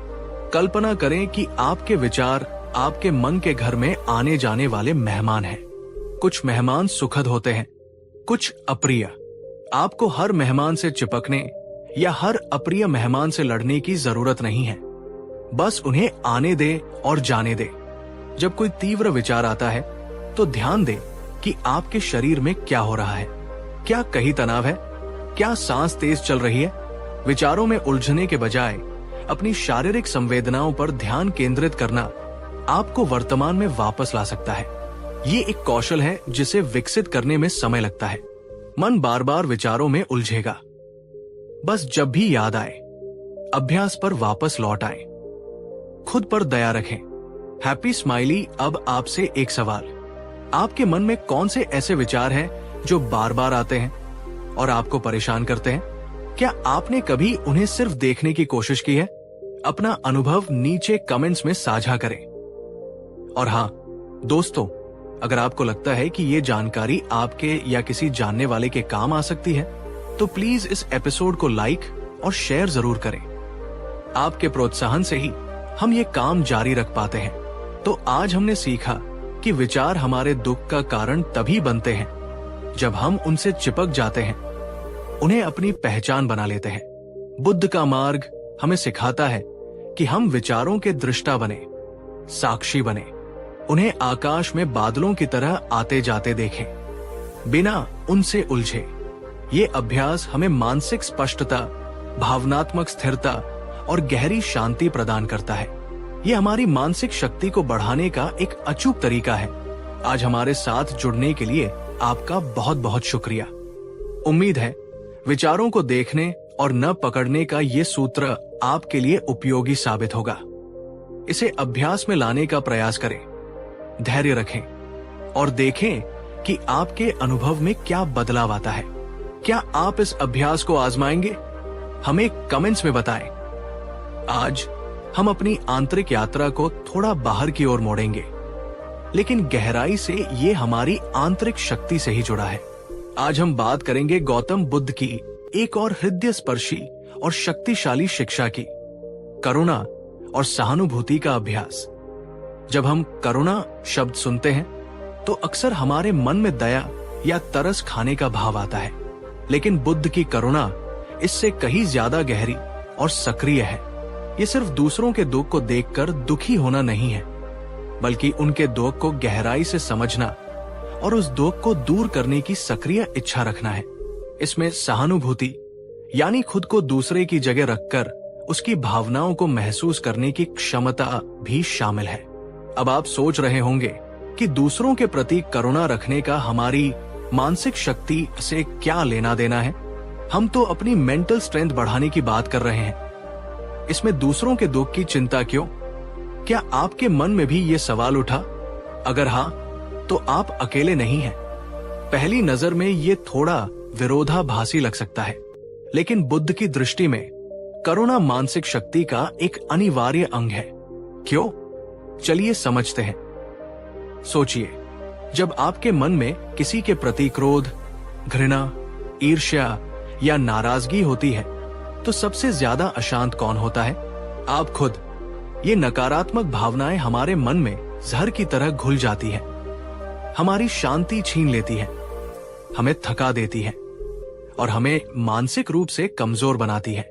कल्पना करें कि आपके विचार आपके मन के घर में आने जाने वाले मेहमान हैं। कुछ मेहमान सुखद होते हैं, कुछ अप्रिय। आपको हर मेहमान से चिपकने या हर अप्रिय मेहमान से लड़ने की जरूरत नहीं है, बस उन्हें आने दे और जाने दे। जब कोई तीव्र विचार आता है तो ध्यान दे कि आपके शरीर में क्या हो रहा है। क्या कहीं तनाव है? क्या सांस तेज चल रही है? विचारों में उलझने के बजाय अपनी शारीरिक संवेदनाओं पर ध्यान केंद्रित करना आपको वर्तमान में वापस ला सकता है। ये एक कौशल है जिसे विकसित करने में समय लगता है। मन बार बार विचारों में उलझेगा। बस जब भी याद आए, अभ्यास पर वापस लौट आए। खुद पर दया रखें। हैप्पी स्माइली अब आपसे एक सवाल, आपके मन में कौन से ऐसे विचार हैं जो बार बार आते हैं और आपको परेशान करते हैं? क्या आपने कभी उन्हें सिर्फ देखने की कोशिश की है? अपना अनुभव नीचे कमेंट्स में साझा करें। और हाँ दोस्तों, अगर आपको लगता है कि ये जानकारी आपके या किसी जानने वाले के काम आ सकती है, तो प्लीज इस एपिसोड को लाइक और शेयर जरूर करें। आपके प्रोत्साहन से ही हम ये काम जारी रख पाते हैं। तो आज हमने सीखा कि विचार हमारे दुख का कारण तभी बनते हैं जब हम उनसे चिपक जाते हैं, उन्हें अपनी पहचान बना लेते हैं। बुद्ध का मार्ग हमें सिखाता है कि हम विचारों के दृष्टा बने, साक्षी बने, उन्हें आकाश में बादलों की तरह आते जाते देखें, बिना उनसे उलझे। ये अभ्यास हमें मानसिक स्पष्टता, भावनात्मक स्थिरता और गहरी शांति प्रदान करता है। ये हमारी मानसिक शक्ति को बढ़ाने का एक अचूक तरीका है। आज हमारे साथ जुड़ने के लिए आपका बहुत बहुत शुक्रिया। उम्मीद है विचारों को देखने और न पकड़ने का ये सूत्र आपके लिए उपयोगी साबित होगा। इसे अभ्यास में लाने का प्रयास करें, धैर्य रखें और देखें कि आपके अनुभव में क्या बदलाव आता है। क्या आप इस अभ्यास को आजमाएंगे? हमें कमेंट्स में बताएं। आज हम अपनी आंतरिक यात्रा को थोड़ा बाहर की ओर मोड़ेंगे, लेकिन गहराई से ये हमारी आंतरिक शक्ति से ही जुड़ा है। आज हम बात करेंगे गौतम बुद्ध की एक और हृदय स्पर्शी और शक्तिशाली शिक्षा की। करुणा और सहानुभूति का अभ्यास। जब हम करुणा शब्द सुनते हैं तो अक्सर हमारे मन में दया या तरस खाने का भाव आता है, लेकिन बुद्ध की करुणा इससे कहीं ज्यादा गहरी और सक्रिय है। ये सिर्फ दूसरों के दुख को देखकर दुखी होना नहीं है, बल्कि उनके दुख को गहराई से समझना और उस दुख को दूर करने की सक्रिय इच्छा रखना है। इसमें सहानुभूति यानी खुद को दूसरे की जगह रखकर उसकी भावनाओं को महसूस करने की क्षमता भी शामिल है। अब आप सोच रहे होंगे कि दूसरों के प्रति करुणा रखने का हमारी मानसिक शक्ति से क्या लेना देना है। हम तो अपनी मेंटल स्ट्रेंथ बढ़ाने की बात कर रहे हैं, इसमें दूसरों के दुख की चिंता क्यों? क्या आपके मन में भी ये सवाल उठा? अगर हाँ, तो आप अकेले नहीं हैं। पहली नजर में ये थोड़ा विरोधाभासी लग सकता है, लेकिन बुद्ध की दृष्टि में करुणा मानसिक शक्ति का एक अनिवार्य अंग है। क्यों? चलिए समझते हैं। सोचिए, जब आपके मन में किसी के प्रति क्रोध, घृणा, ईर्ष्या या नाराजगी होती है, तो सबसे ज्यादा अशांत कौन होता है? आप खुद। ये नकारात्मक भावनाएं हमारे मन में जहर की तरह घुल जाती है, हमारी शांति छीन लेती है, हमें थका देती है और हमें मानसिक रूप से कमजोर बनाती है।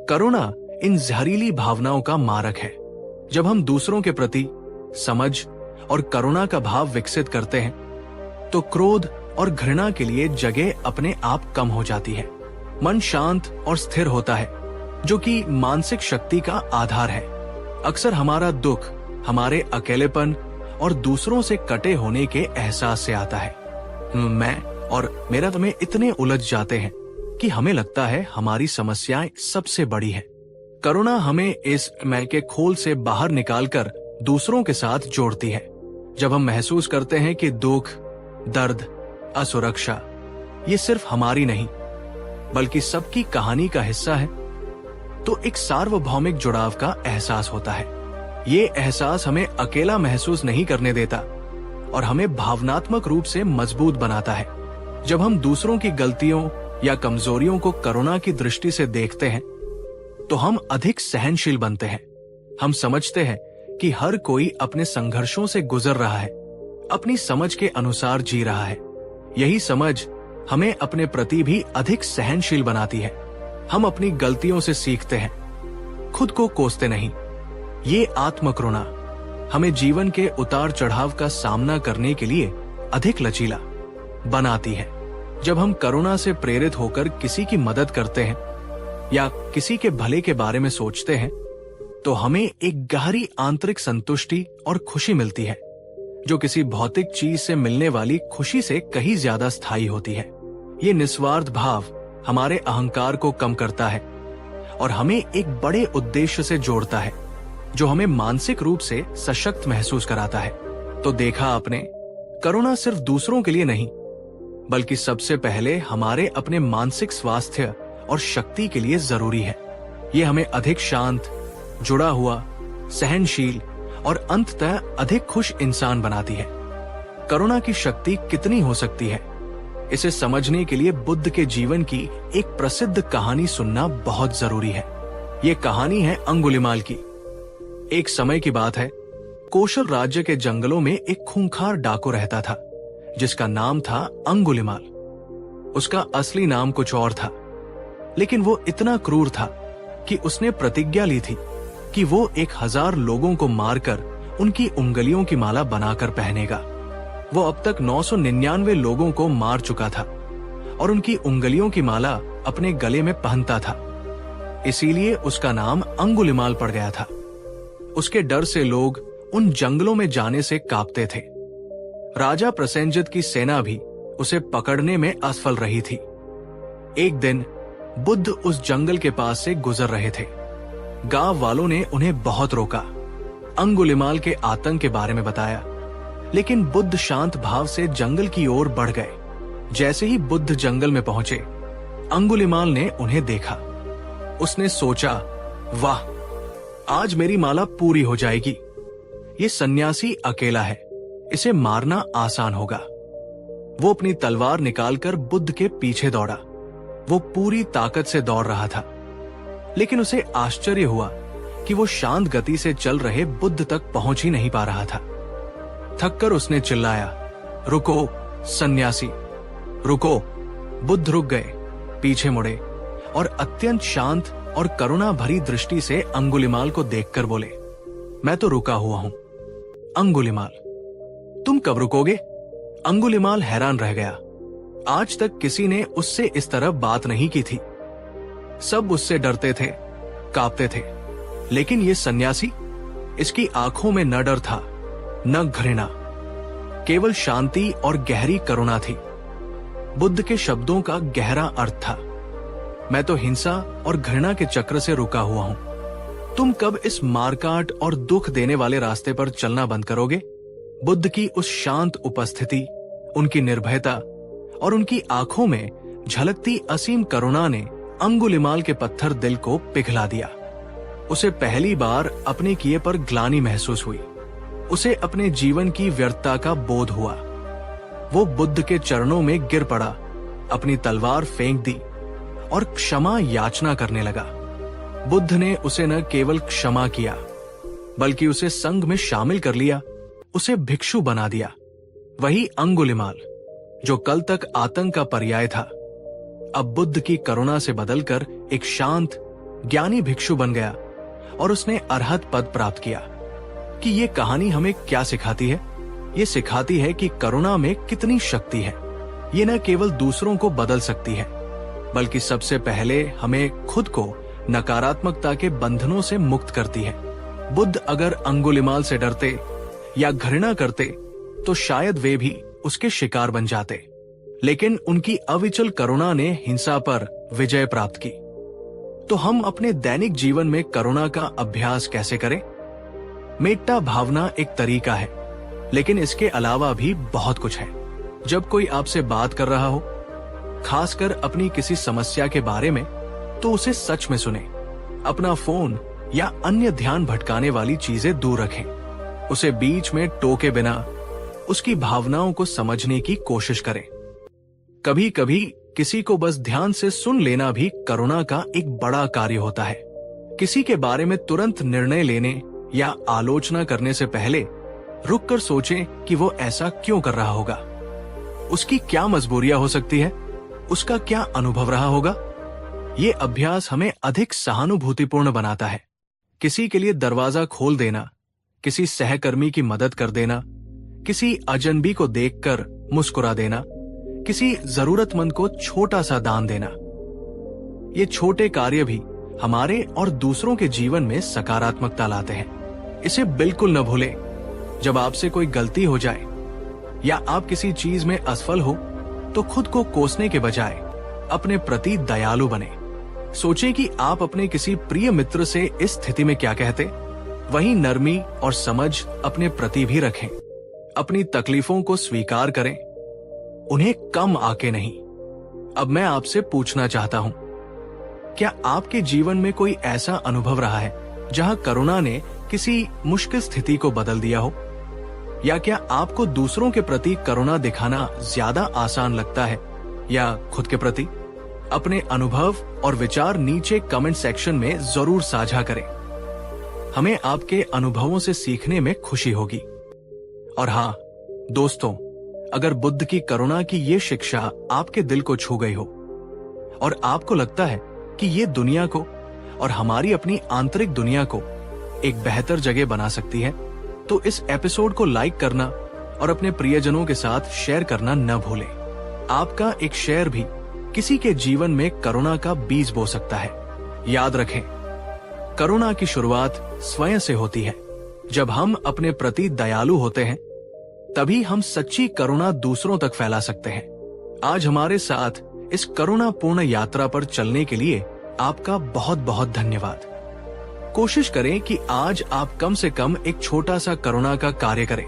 करुणा इन जहरीली भावनाओं का मारक है। जब हम दूसरों के प्रति समझ और करुणा का भाव विकसित करते हैं, तो क्रोध और घृणा के लिए जगह अपने आप कम हो जाती है। मन शांत और स्थिर होता है, जो कि मानसिक शक्ति का आधार है। अक्सर हमारा दुख हमारे अकेलेपन और दूसरों से कटे होने के एहसास से आता है। मैं और मेरा में इतने उलझ जाते हैं कि हमें लगता है हमारी समस्याएं सबसे बड़ी है। करुणा हमें इस मैं के खोल से बाहर निकालकर दूसरों के साथ जोड़ती है। जब हम महसूस करते हैं कि दुख, दर्द, असुरक्षा ये सिर्फ हमारी नहीं बल्कि सबकी कहानी का हिस्सा है, तो एक सार्वभौमिक जुड़ाव का एहसास होता है। ये एहसास हमें अकेला महसूस नहीं करने देता और हमें भावनात्मक रूप से मजबूत बनाता है। जब हम दूसरों की गलतियों या कमजोरियों को करुणा की दृष्टि से देखते हैं, तो हम अधिक सहनशील बनते हैं। हम समझते हैं कि हर कोई अपने संघर्षों से गुजर रहा है, अपनी समझ के अनुसार जी रहा है। यही समझ हमें अपने प्रति भी अधिक सहनशील बनाती है। हम अपनी गलतियों से सीखते हैं, खुद को कोसते नहीं। ये आत्मकरुणा हमें जीवन के उतार चढ़ाव का सामना करने के लिए अधिक लचीला बनाती है। जब हम करुणा से प्रेरित होकर किसी की मदद करते हैं या किसी के भले के बारे में सोचते हैं, तो हमें एक गहरी आंतरिक संतुष्टि और खुशी मिलती है, जो किसी भौतिक चीज से मिलने वाली खुशी से कहीं ज्यादा स्थायी होती है। ये निस्वार्थ भाव हमारे अहंकार को कम करता है और हमें एक बड़े उद्देश्य से जोड़ता है, जो हमें मानसिक रूप से सशक्त महसूस कराता है। तो देखा आपने, करुणा सिर्फ दूसरों के लिए नहीं, बल्कि सबसे पहले हमारे अपने मानसिक स्वास्थ्य और शक्ति के लिए जरूरी है। ये हमें अधिक शांत, जुड़ा हुआ, सहनशील और अंततः अधिक खुश इंसान बनाती है। करुणा की शक्ति कितनी हो सकती है, इसे समझने के लिए बुद्ध के जीवन की एक प्रसिद्ध कहानी सुनना बहुत जरूरी है। ये कहानी है अंगुलिमाल की। एक समय की बात है, कौशल राज्य के जंगलों में एक खूंखार डाकू रहता था, जिसका नाम था अंगुलिमाल। उसका असली नाम कुछ और था, लेकिन वो इतना क्रूर था कि उसने प्रतिज्ञा ली थी कि वो 1000 लोगों को मारकर उनकी उंगलियों की माला बनाकर पहनेगा। वो अब तक 999 लोगों को मार चुका था और उनकी उंगलियों की माला अपने गले में पहनता था, इसीलिए उसका नाम अंगुलिमाल पड़ गया था। उसके डर से लोग उन जंगलों में जाने से कांपते थे। राजा प्रसेनजित की सेना भी उसे पकड़ने में असफल रही थी। एक दिन बुद्ध उस जंगल के पास से गुजर रहे थे। गांव वालों ने उन्हें बहुत रोका, अंगुलिमाल के आतंक के बारे में बताया, लेकिन बुद्ध शांत भाव से जंगल की ओर बढ़ गए। जैसे ही बुद्ध जंगल में पहुंचे, अंगुलिमाल ने उन्हें देखा। उसने सोचा, वाह, आज मेरी माला पूरी हो जाएगी। ये सन्यासी अकेला है, इसे मारना आसान होगा। वो अपनी तलवार निकालकर बुद्ध के पीछे दौड़ा। वो पूरी ताकत से दौड़ रहा था, लेकिन उसे आश्चर्य हुआ कि वो शांत गति से चल रहे बुद्ध तक पहुंच ही नहीं पा रहा था। थककर उसने चिल्लाया, रुको सन्यासी, रुको। बुद्ध रुक गए, पीछे मुड़े और अत्यंत शांत और करुणा भरी दृष्टि से अंगुलिमाल को देखकर बोले, मैं तो रुका हुआ हूं। अंगुलिमाल, तुम कब रुकोगे? अंगुलिमाल हैरान रह गया। आज तक किसी ने उससे इस तरह बात नहीं की थी। सब उससे डरते थे, कांपते थे, लेकिन ये सन्यासी, इसकी आंखों में न डर था न घृणा, केवल शांति और गहरी करुणा थी। बुद्ध के शब्दों का गहरा अर्थ था, मैं तो हिंसा और घृणा के चक्र से रुका हुआ हूं। तुम कब इस मारकाट और दुख देने वाले रास्ते पर चलना बंद करोगे? बुद्ध की उस शांत उपस्थिति, उनकी निर्भयता और उनकी आंखों में झलकती असीम करुणा ने अंगुलिमाल के पत्थर दिल को पिघला दिया। उसे पहली बार अपने किए पर ग्लानि महसूस हुई। उसे अपने जीवन की व्यर्थता का बोध हुआ। वो बुद्ध के चरणों में गिर पड़ा, अपनी तलवार फेंक दी और क्षमा याचना करने लगा। बुद्ध ने उसे न केवल क्षमा किया, बल्कि उसे संघ में शामिल कर लिया, उसे भिक्षु बना दिया। वही अंगुलिमाल जो कल तक आतंक का पर्याय था, अब बुद्ध की करुणा से बदलकर एक शांत, ज्ञानी भिक्षु बन गया और उसने अरहत पद प्राप्त किया। कि ये कहानी हमें क्या सिखाती है? ये सिखाती है कि करुणा में कितनी शक्ति है। ये न केवल दूसरों को बदल सकती है, बल्कि सबसे पहले हमें खुद को नकारात्मकता के बंधनों से मुक्त करती है। बुद्ध अगर अंगुलिमाल से डरते या घृणा करते तो शायद वे भी उसके शिकार बन जाते, लेकिन उनकी अविचल करुणा ने हिंसा पर विजय प्राप्त की। तो हम अपने दैनिक जीवन में करुणा का अभ्यास कैसे करें? मेट्टा भावना एक तरीका है, लेकिन इसके अलावा भी बहुत कुछ है। जब कोई आपसे बात कर रहा हो, खासकर अपनी किसी समस्या के बारे में, तो उसे सच में सुने। अपना फोन या अन्य ध्यान भटकाने वाली चीजें दूर रखें। उसे बीच में टोके बिना उसकी भावनाओं को समझने की कोशिश करें। कभी कभी किसी को बस ध्यान से सुन लेना भी करुणा का एक बड़ा कार्य होता है। किसी के बारे में तुरंत निर्णय लेने या आलोचना करने से पहले रुककर सोचें कि वो ऐसा क्यों कर रहा होगा, उसकी क्या मजबूरियां हो सकती है, उसका क्या अनुभव रहा होगा। ये अभ्यास हमें अधिक सहानुभूतिपूर्ण बनाता है। किसी के लिए दरवाजा खोल देना, किसी सहकर्मी की मदद कर देना, किसी अजनबी को देखकर मुस्कुरा देना, किसी जरूरतमंद को छोटा सा दान देना। ये छोटे कार्य भी हमारे और दूसरों के जीवन में सकारात्मकता लाते हैं। इसे बिल्कुल न भूलें। जब आपसे कोई गलती हो जाए या आप किसी चीज में असफल हो, तो खुद को कोसने के बजाय अपने प्रति दयालु बने। सोचें कि आप अपने किसी प्रिय मित्र से इस स्थिति में क्या कहते। वही नरमी और समझ अपने प्रति भी रखें। अपनी तकलीफों को स्वीकार करें, उन्हें कम आके नहीं। अब मैं आपसे पूछना चाहता हूं, क्या आपके जीवन में कोई ऐसा अनुभव रहा है जहां करुणा ने किसी मुश्किल स्थिति को बदल दिया हो? या क्या आपको दूसरों के प्रति करुणा दिखाना ज्यादा आसान लगता है या खुद के प्रति? अपने अनुभव और विचार नीचे कमेंट सेक्शन में जरूर साझा करें। हमें आपके अनुभवों से सीखने में खुशी होगी। और हाँ दोस्तों, अगर बुद्ध की करुणा की ये शिक्षा आपके दिल को छू गई हो और आपको लगता है कि ये दुनिया को और हमारी अपनी आंतरिक दुनिया को एक बेहतर जगह बना सकती है, तो इस एपिसोड को लाइक करना और अपने प्रियजनों के साथ शेयर करना न भूलें। आपका एक शेयर भी किसी के जीवन में करुणा का बीज बो सकता है। याद रखें, करुणा की शुरुआत स्वयं से होती है। जब हम अपने प्रति दयालु होते हैं, तभी हम सच्ची करुणा दूसरों तक फैला सकते हैं। आज हमारे साथ इस करुणापूर्ण यात्रा पर चलने के लिए आपका बहुत बहुत धन्यवाद। कोशिश करें कि आज आप कम से कम एक छोटा सा करुणा का कार्य करें,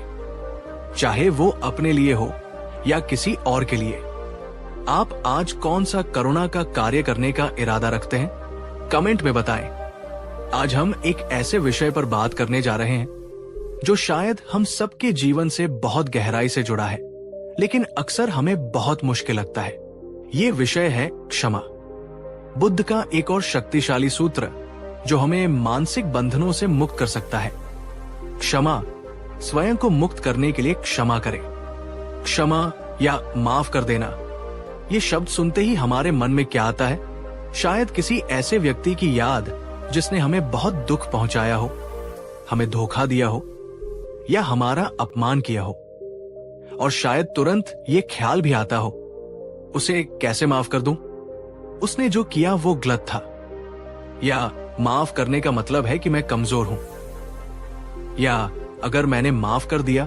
चाहे वो अपने लिए हो या किसी और के लिए। आप आज कौन सा करुणा का कार्य करने का इरादा रखते हैं? कमेंट में बताएं। आज हम एक ऐसे विषय पर बात करने जा रहे हैं जो शायद हम सबके जीवन से बहुत गहराई से जुड़ा है, लेकिन अक्सर हमें बहुत मुश्किल लगता है। ये विषय है क्षमा। बुद्ध का एक और शक्तिशाली सूत्र जो हमें मानसिक बंधनों से मुक्त कर सकता है। क्षमा, स्वयं को मुक्त करने के लिए क्षमा करें। क्षमा या माफ कर देना, ये शब्द सुनते ही हमारे मन में क्या आता है? शायद किसी ऐसे व्यक्ति की याद जिसने हमें बहुत दुख पहुंचाया हो, हमें धोखा दिया हो या हमारा अपमान किया हो। और शायद तुरंत ये ख्याल भी आता हो, उसे कैसे माफ कर दूं? उसने जो किया वो गलत था। या माफ करने का मतलब है कि मैं कमजोर हूं। या अगर मैंने माफ कर दिया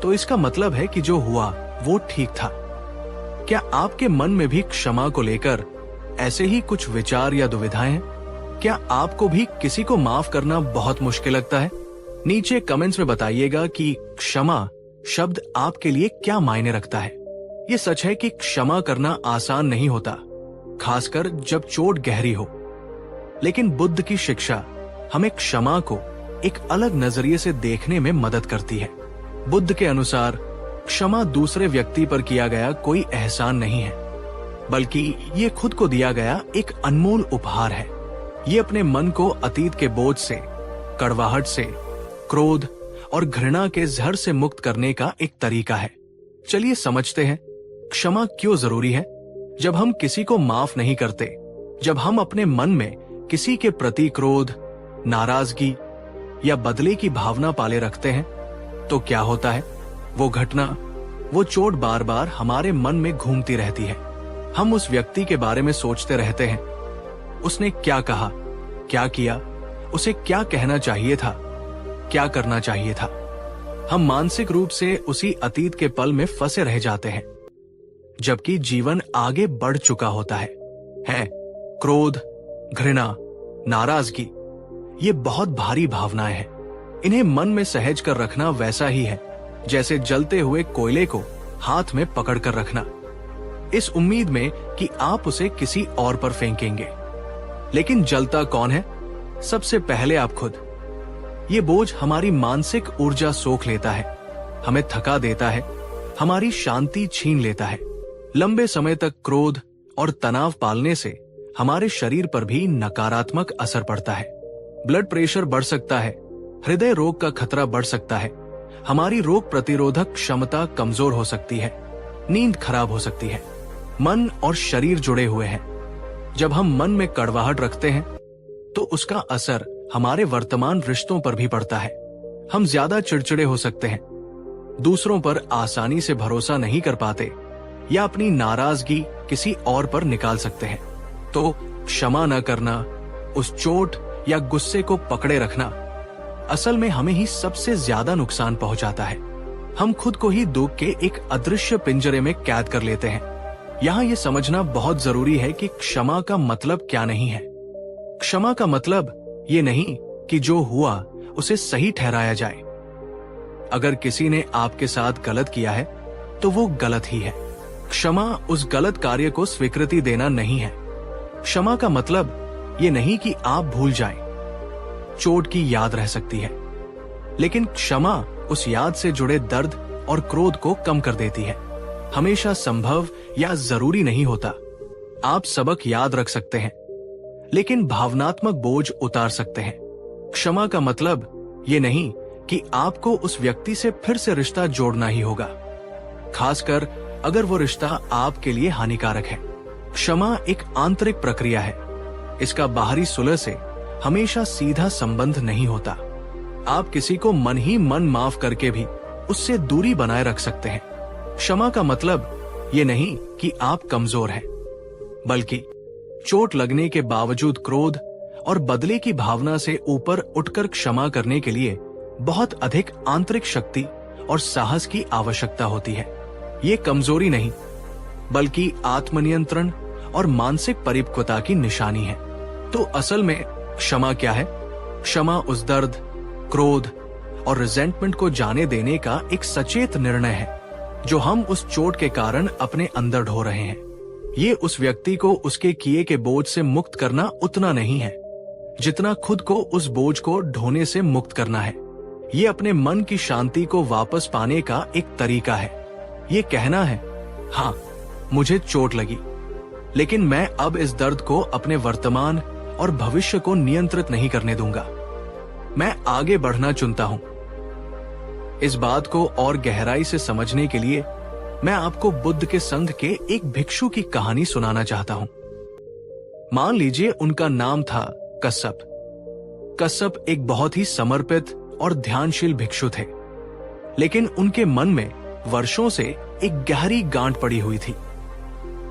तो इसका मतलब है कि जो हुआ वो ठीक था। क्या आपके मन में भी क्षमा को लेकर ऐसे ही कुछ विचार या दुविधाएं हैं? क्या आपको भी किसी को माफ करना बहुत मुश्किल लगता है? नीचे कमेंट्स में बताइएगा कि क्षमा शब्द आपके लिए क्या मायने रखता है। ये सच है कि क्षमा करना आसान नहीं होता, खासकर जब चोट गहरी हो। लेकिन बुद्ध की शिक्षा हमें क्षमा को एक अलग नजरिए से देखने में मदद करती है। बुद्ध के अनुसार क्षमा दूसरे व्यक्ति पर किया गया कोई एहसान नहीं है, बल्कि ये खुद को दिया गया एक अनमोल उपहार है। ये अपने मन को अतीत के बोझ से, कड़वाहट से, क्रोध और घृणा के जहर से मुक्त करने का एक तरीका है। चलिए समझते हैं क्षमा क्यों जरूरी है। जब हम किसी को माफ नहीं करते, जब हम अपने मन में किसी के प्रति क्रोध, नाराजगी या बदले की भावना पाले रखते हैं, तो क्या होता है? वो घटना, वो चोट बार बार हमारे मन में घूमती रहती है। हम उस व्यक्ति के बारे में सोचते रहते हैं, उसने क्या कहा, क्या किया, उसे क्या कहना चाहिए था, क्या करना चाहिए था। हम मानसिक रूप से उसी अतीत के पल में फंसे रह जाते हैं, जबकि जीवन आगे बढ़ चुका होता है। क्रोध, घृणा, नाराजगी, ये बहुत भारी भावनाएं हैं। इन्हें मन में सहेज कर रखना वैसा ही है जैसे जलते हुए कोयले को हाथ में पकड़ कर रखना, इस उम्मीद में कि आप उसे किसी और पर फेंकेंगे। लेकिन जलता कौन है? सबसे पहले आप खुद। ये बोझ हमारी मानसिक ऊर्जा सोख लेता है, हमें थका देता है, हमारी शांति छीन लेता है। लंबे समय तक क्रोध और तनाव पालने से हमारे शरीर पर भी नकारात्मक असर पड़ता है। ब्लड प्रेशर बढ़ सकता है, हृदय रोग का खतरा बढ़ सकता है, हमारी रोग प्रतिरोधक क्षमता कमजोर हो सकती है, नींद खराब हो सकती है। मन और शरीर जुड़े हुए हैं। जब हम मन में कड़वाहट रखते हैं तो उसका असर हमारे वर्तमान रिश्तों पर भी पड़ता है। हम ज्यादा चिड़चिड़े हो सकते हैं, दूसरों पर आसानी से भरोसा नहीं कर पाते या अपनी नाराजगी किसी और पर निकाल सकते हैं। तो क्षमा न करना, उस चोट या गुस्से को पकड़े रखना, असल में हमें ही सबसे ज्यादा नुकसान पहुंचाता है। हम खुद को ही दुख के एक अदृश्य पिंजरे में कैद कर लेते हैं। यहाँ ये समझना बहुत जरूरी है कि क्षमा का मतलब क्या नहीं है। क्षमा का मतलब ये नहीं कि जो हुआ उसे सही ठहराया जाए। अगर किसी ने आपके साथ गलत किया है तो वो गलत ही है। क्षमा उस गलत कार्य को स्वीकृति देना नहीं है। क्षमा का मतलब ये नहीं कि आप भूल जाएं। चोट की याद रह सकती है, लेकिन क्षमा उस याद से जुड़े दर्द और क्रोध को कम कर देती है। हमेशा संभव या जरूरी नहीं होता। आप सबक याद रख सकते हैं, लेकिन भावनात्मक बोझ उतार सकते हैं। क्षमा का मतलब ये नहीं कि आपको उस व्यक्ति से फिर से रिश्ता जोड़ना ही होगा, खासकर अगर वो रिश्ता आपके लिए हानिकारक है। क्षमा एक आंतरिक प्रक्रिया है। इसका बाहरी सुलह से हमेशा सीधा संबंध नहीं होता। आप किसी को मन ही मन माफ करके भी उससे दूरी बनाए रख सकते हैं। क्षमा का मतलब ये नहीं कि आप कमजोर हैं, बल्कि चोट लगने के बावजूद क्रोध और बदले की भावना से ऊपर उठकर क्षमा करने के लिए बहुत अधिक आंतरिक शक्ति और साहस की आवश्यकता होती है। ये कमजोरी नहीं, बल्कि आत्मनियंत्रण और मानसिक परिपक्वता की निशानी है। तो असल में क्षमा क्या है? क्षमा उस दर्द, क्रोध और रिजेंटमेंट को जाने देने का एक सचेत निर्णय है जो हम उस चोट के कारण अपने अंदर ढो रहे हैं। ये उस व्यक्ति को उसके किए के बोझ से मुक्त करना उतना नहीं है जितना खुद को उस बोझ को ढोने से मुक्त करना है। ये अपने मन की शांति को वापस पाने का एक तरीका है। ये कहना है, हाँ मुझे चोट लगी, लेकिन मैं अब इस दर्द को अपने वर्तमान और भविष्य को नियंत्रित नहीं करने दूंगा। मैं आगे बढ़ना चुनता हूं। इस बात को और गहराई से समझने के लिए मैं आपको बुद्ध के संघ के एक भिक्षु की कहानी सुनाना चाहता हूं। मान लीजिए उनका नाम था कश्यप। कश्यप एक बहुत ही समर्पित और ध्यानशील भिक्षु थे, लेकिन उनके मन में वर्षों से एक गहरी गांठ पड़ी हुई थी।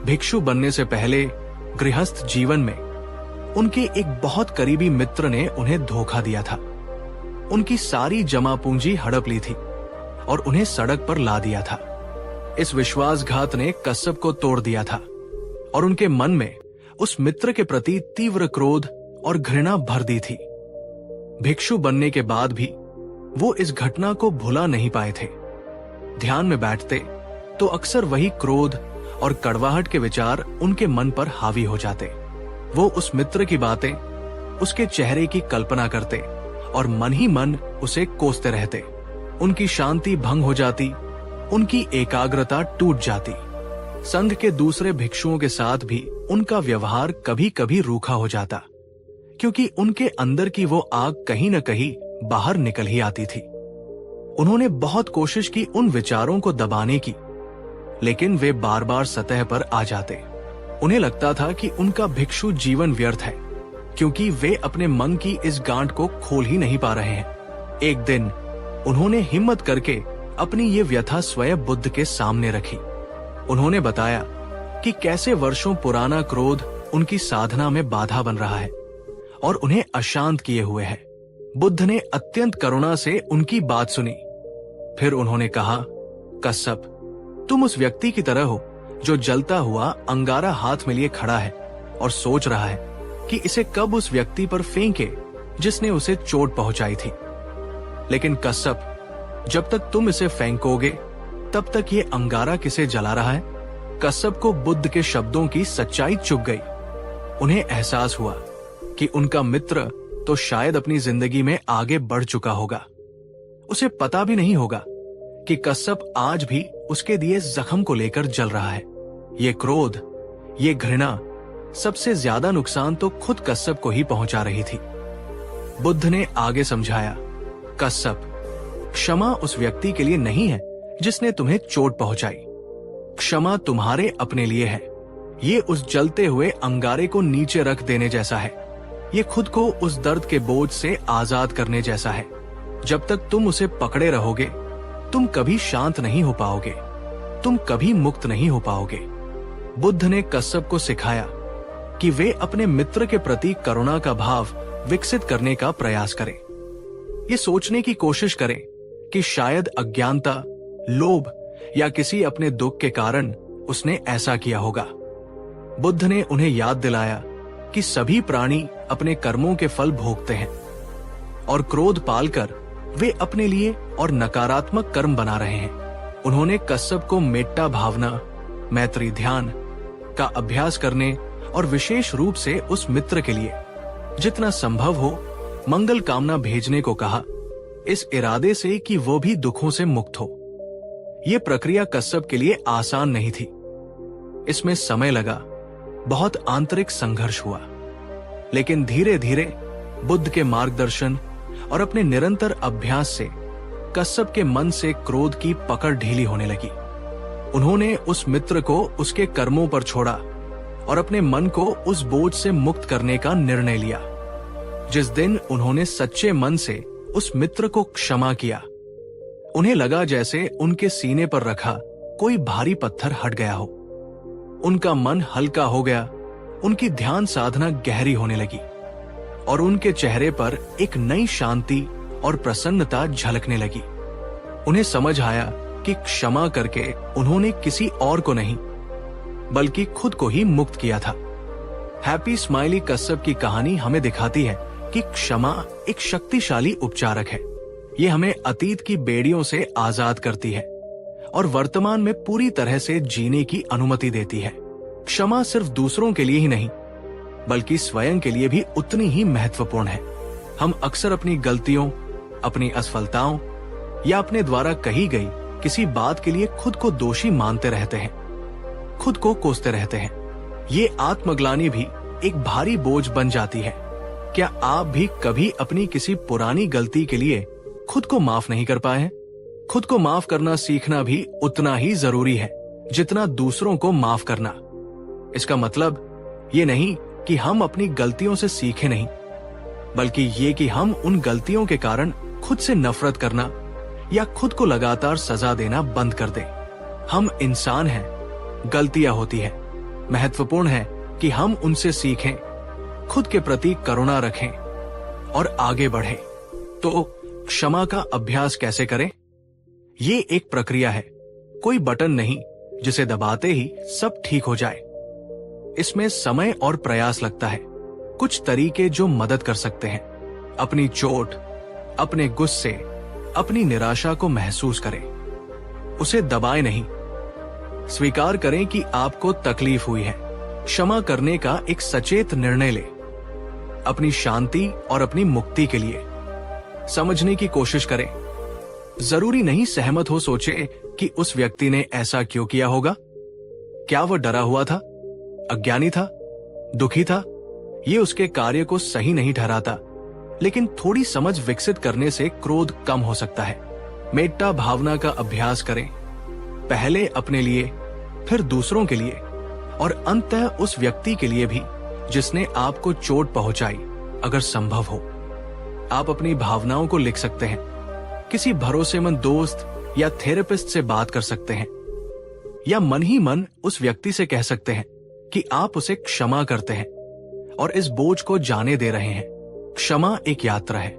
भिक्षु बनने से पहले गृहस्थ जीवन में उनके एक बहुत करीबी मित्र ने उन्हें धोखा दिया था। उनकी सारी जमा पूंजी हड़प ली थी और उन्हें सड़क पर ला दिया था। इस विश्वासघात ने कश्यप को तोड़ दिया था और उनके मन में उस मित्र के प्रति तीव्र क्रोध और घृणा भर दी थी। भिक्षु बनने के बाद भी वो इस घटना को भुला नहीं पाए थे। ध्यान में बैठते तो अक्सर वही क्रोध और कड़वाहट के विचार उनके मन पर हावी हो जाते। वो उस मित्र की बातें, उसके चेहरे की कल्पना करते और मन ही मन उसे कोसते रहते। उनकी शांति भंग हो जाती, उनकी एकाग्रता टूट जाती। संघ के दूसरे भिक्षुओं के साथ भी उनका व्यवहार कभी कभी रूखा हो जाता, क्योंकि उनके अंदर की वो आग कहीं न कहीं बाहर निकल ही आती थी। उन्होंने बहुत कोशिश की उन विचारों को दबाने की, लेकिन वे बार बार सतह पर आ जाते। उन्हें लगता था कि उनका भिक्षु जीवन व्यर्थ है, क्योंकि वे अपने मन की इस गांठ को खोल ही नहीं पा रहे हैं। एक दिन उन्होंने हिम्मत करके अपनी ये व्यथा स्वयं बुद्ध के सामने रखी। उन्होंने बताया कि कैसे वर्षों पुराना क्रोध उनकी साधना में बाधा बन रहा है और उन्हें अशांत किए हुए है। बुद्ध ने अत्यंत करुणा से उनकी बात सुनी। फिर उन्होंने कहा, कश्यप, तुम उस व्यक्ति की तरह हो जो जलता हुआ अंगारा हाथ में लिए खड़ा है और सोच रहा है कि इसे कब उस व्यक्ति पर फेंके जिसने उसे चोट पहुंचाई थी। लेकिन कश्यप, जब तक तुम इसे फेंकोगे तब तक ये अंगारा किसे जला रहा है? कश्यप को बुद्ध के शब्दों की सच्चाई चुभ गई। उन्हें एहसास हुआ कि उनका मित्र तो शायद अपनी जिंदगी में आगे बढ़ चुका होगा। उसे पता भी नहीं होगा कि कश्यप आज भी उसके दिए जख्म को लेकर जल रहा है। ये क्रोध, ये घृणा सबसे ज्यादा नुकसान तो खुद कश्यप को ही पहुंचा रही थी। बुद्ध ने आगे समझाया, कश्यप, क्षमा उस व्यक्ति के लिए नहीं है जिसने तुम्हें चोट पहुंचाई। क्षमा तुम्हारे अपने लिए है। ये उस जलते हुए अंगारे को नीचे रख देने जैसा है। ये खुद को उस दर्द के बोझ से आजाद करने जैसा है। जब तक तुम उसे पकड़े रहोगे, तुम कभी शांत नहीं हो पाओगे, तुम कभी मुक्त नहीं हो पाओगे। बुद्ध ने कश्यप को सिखाया कि वे अपने मित्र के प्रति करुणा का भाव विकसित करने का प्रयास करें। ये सोचने की कोशिश करें कि शायद अज्ञानता, लोभ या किसी अपने दुख के कारण उसने ऐसा किया होगा। बुद्ध ने उन्हें याद दिलाया कि सभी प्राणी अपने कर्मों के फल भोगते हैं और क्रोध पालकर वे अपने लिए और नकारात्मक कर्म बना रहे हैं। उन्होंने कश्यप को मेट्टा भावना, मैत्री ध्यान का अभ्यास करने और विशेष रूप से उस मित्र के लिए जितना संभव हो मंगल कामना भेजने को कहा, इस इरादे से कि वो भी दुखों से मुक्त हो। ये प्रक्रिया कश्यप के लिए आसान नहीं थी। इसमें समय लगा, बहुत आंतरिक संघर्ष हुआ, लेकिन धीरे धीरे बुद्ध के मार्गदर्शन और अपने निरंतर अभ्यास से कश्यप के मन से क्रोध की पकड़ ढीली होने लगी। उन्होंने उस मित्र को उसके कर्मों पर छोड़ा और अपने मन को उस बोझ से मुक्त करने का निर्णय लिया। जिस दिन उन्होंने सच्चे मन से उस मित्र को क्षमा किया, उन्हें लगा जैसे उनके सीने पर रखा कोई भारी पत्थर हट गया हो। उनका मन हल्का हो गया, उनकी ध्यान साधना गहरी होने लगी और उनके चेहरे पर एक नई शांति और प्रसन्नता झलकने लगी। उन्हें समझ आया कि क्षमा करके उन्होंने किसी और को नहीं बल्कि खुद को ही मुक्त किया था। हैप्पी स्माइली कश्यप की कहानी हमें दिखाती है कि क्षमा एक शक्तिशाली उपचारक है। ये हमें अतीत की बेड़ियों से आजाद करती है और वर्तमान में पूरी तरह से जीने की अनुमति देती है। क्षमा सिर्फ दूसरों के लिए ही नहीं बल्कि स्वयं के लिए भी उतनी ही महत्वपूर्ण है। हम अक्सर अपनी गलतियों, अपनी असफलताओं या अपने द्वारा कही गई किसी बात के लिए खुद को दोषी मानते रहते हैं, खुद को कोसते रहते हैं। ये आत्मग्लानि भी एक भारी बोझ बन जाती है। क्या आप भी कभी अपनी किसी पुरानी गलती के लिए खुद को माफ नहीं कर पाए हैं? खुद को माफ करना सीखना भी उतना ही जरूरी है जितना दूसरों को माफ करना। इसका मतलब ये नहीं कि हम अपनी गलतियों से सीखे नहीं, बल्कि ये कि हम उन गलतियों के कारण खुद से नफरत करना या खुद को लगातार सजा देना बंद कर दें। हम इंसान हैं, गलतियां होती हैं। महत्वपूर्ण है कि हम उनसे सीखें, खुद के प्रति करुणा रखें और आगे बढ़ें। तो क्षमा का अभ्यास कैसे करें? ये एक प्रक्रिया है, कोई बटन नहीं जिसे दबाते ही सब ठीक हो जाए। इसमें समय और प्रयास लगता है। कुछ तरीके जो मदद कर सकते हैं: अपनी चोट, अपने गुस्से, अपनी निराशा को महसूस करें, उसे दबाएं नहीं। स्वीकार करें कि आपको तकलीफ हुई है। क्षमा करने का एक सचेत निर्णय लें। अपनी शांति और अपनी मुक्ति के लिए समझने की कोशिश करें। जरूरी नहीं सहमत हो सोचे कि उस व्यक्ति ने ऐसा क्यों किया होगा। क्या वह डरा हुआ था, अज्ञानी था, दुखी था? ये उसके कार्य को सही नहीं ठहराता, लेकिन थोड़ी समझ विकसित करने से क्रोध कम हो सकता है। मेट्टा भावना का अभ्यास करें, पहले अपने लिए, फिर दूसरों के लिए और अंततः उस व्यक्ति के लिए भी जिसने आपको चोट पहुंचाई, अगर संभव हो। आप अपनी भावनाओं को लिख सकते हैं, किसी भरोसेमंद दोस्त या थेरेपिस्ट से बात कर सकते हैं, या मन ही मन उस व्यक्ति से कह सकते हैं कि आप उसे क्षमा करते हैं और इस बोझ को जाने दे रहे हैं। क्षमा एक यात्रा है।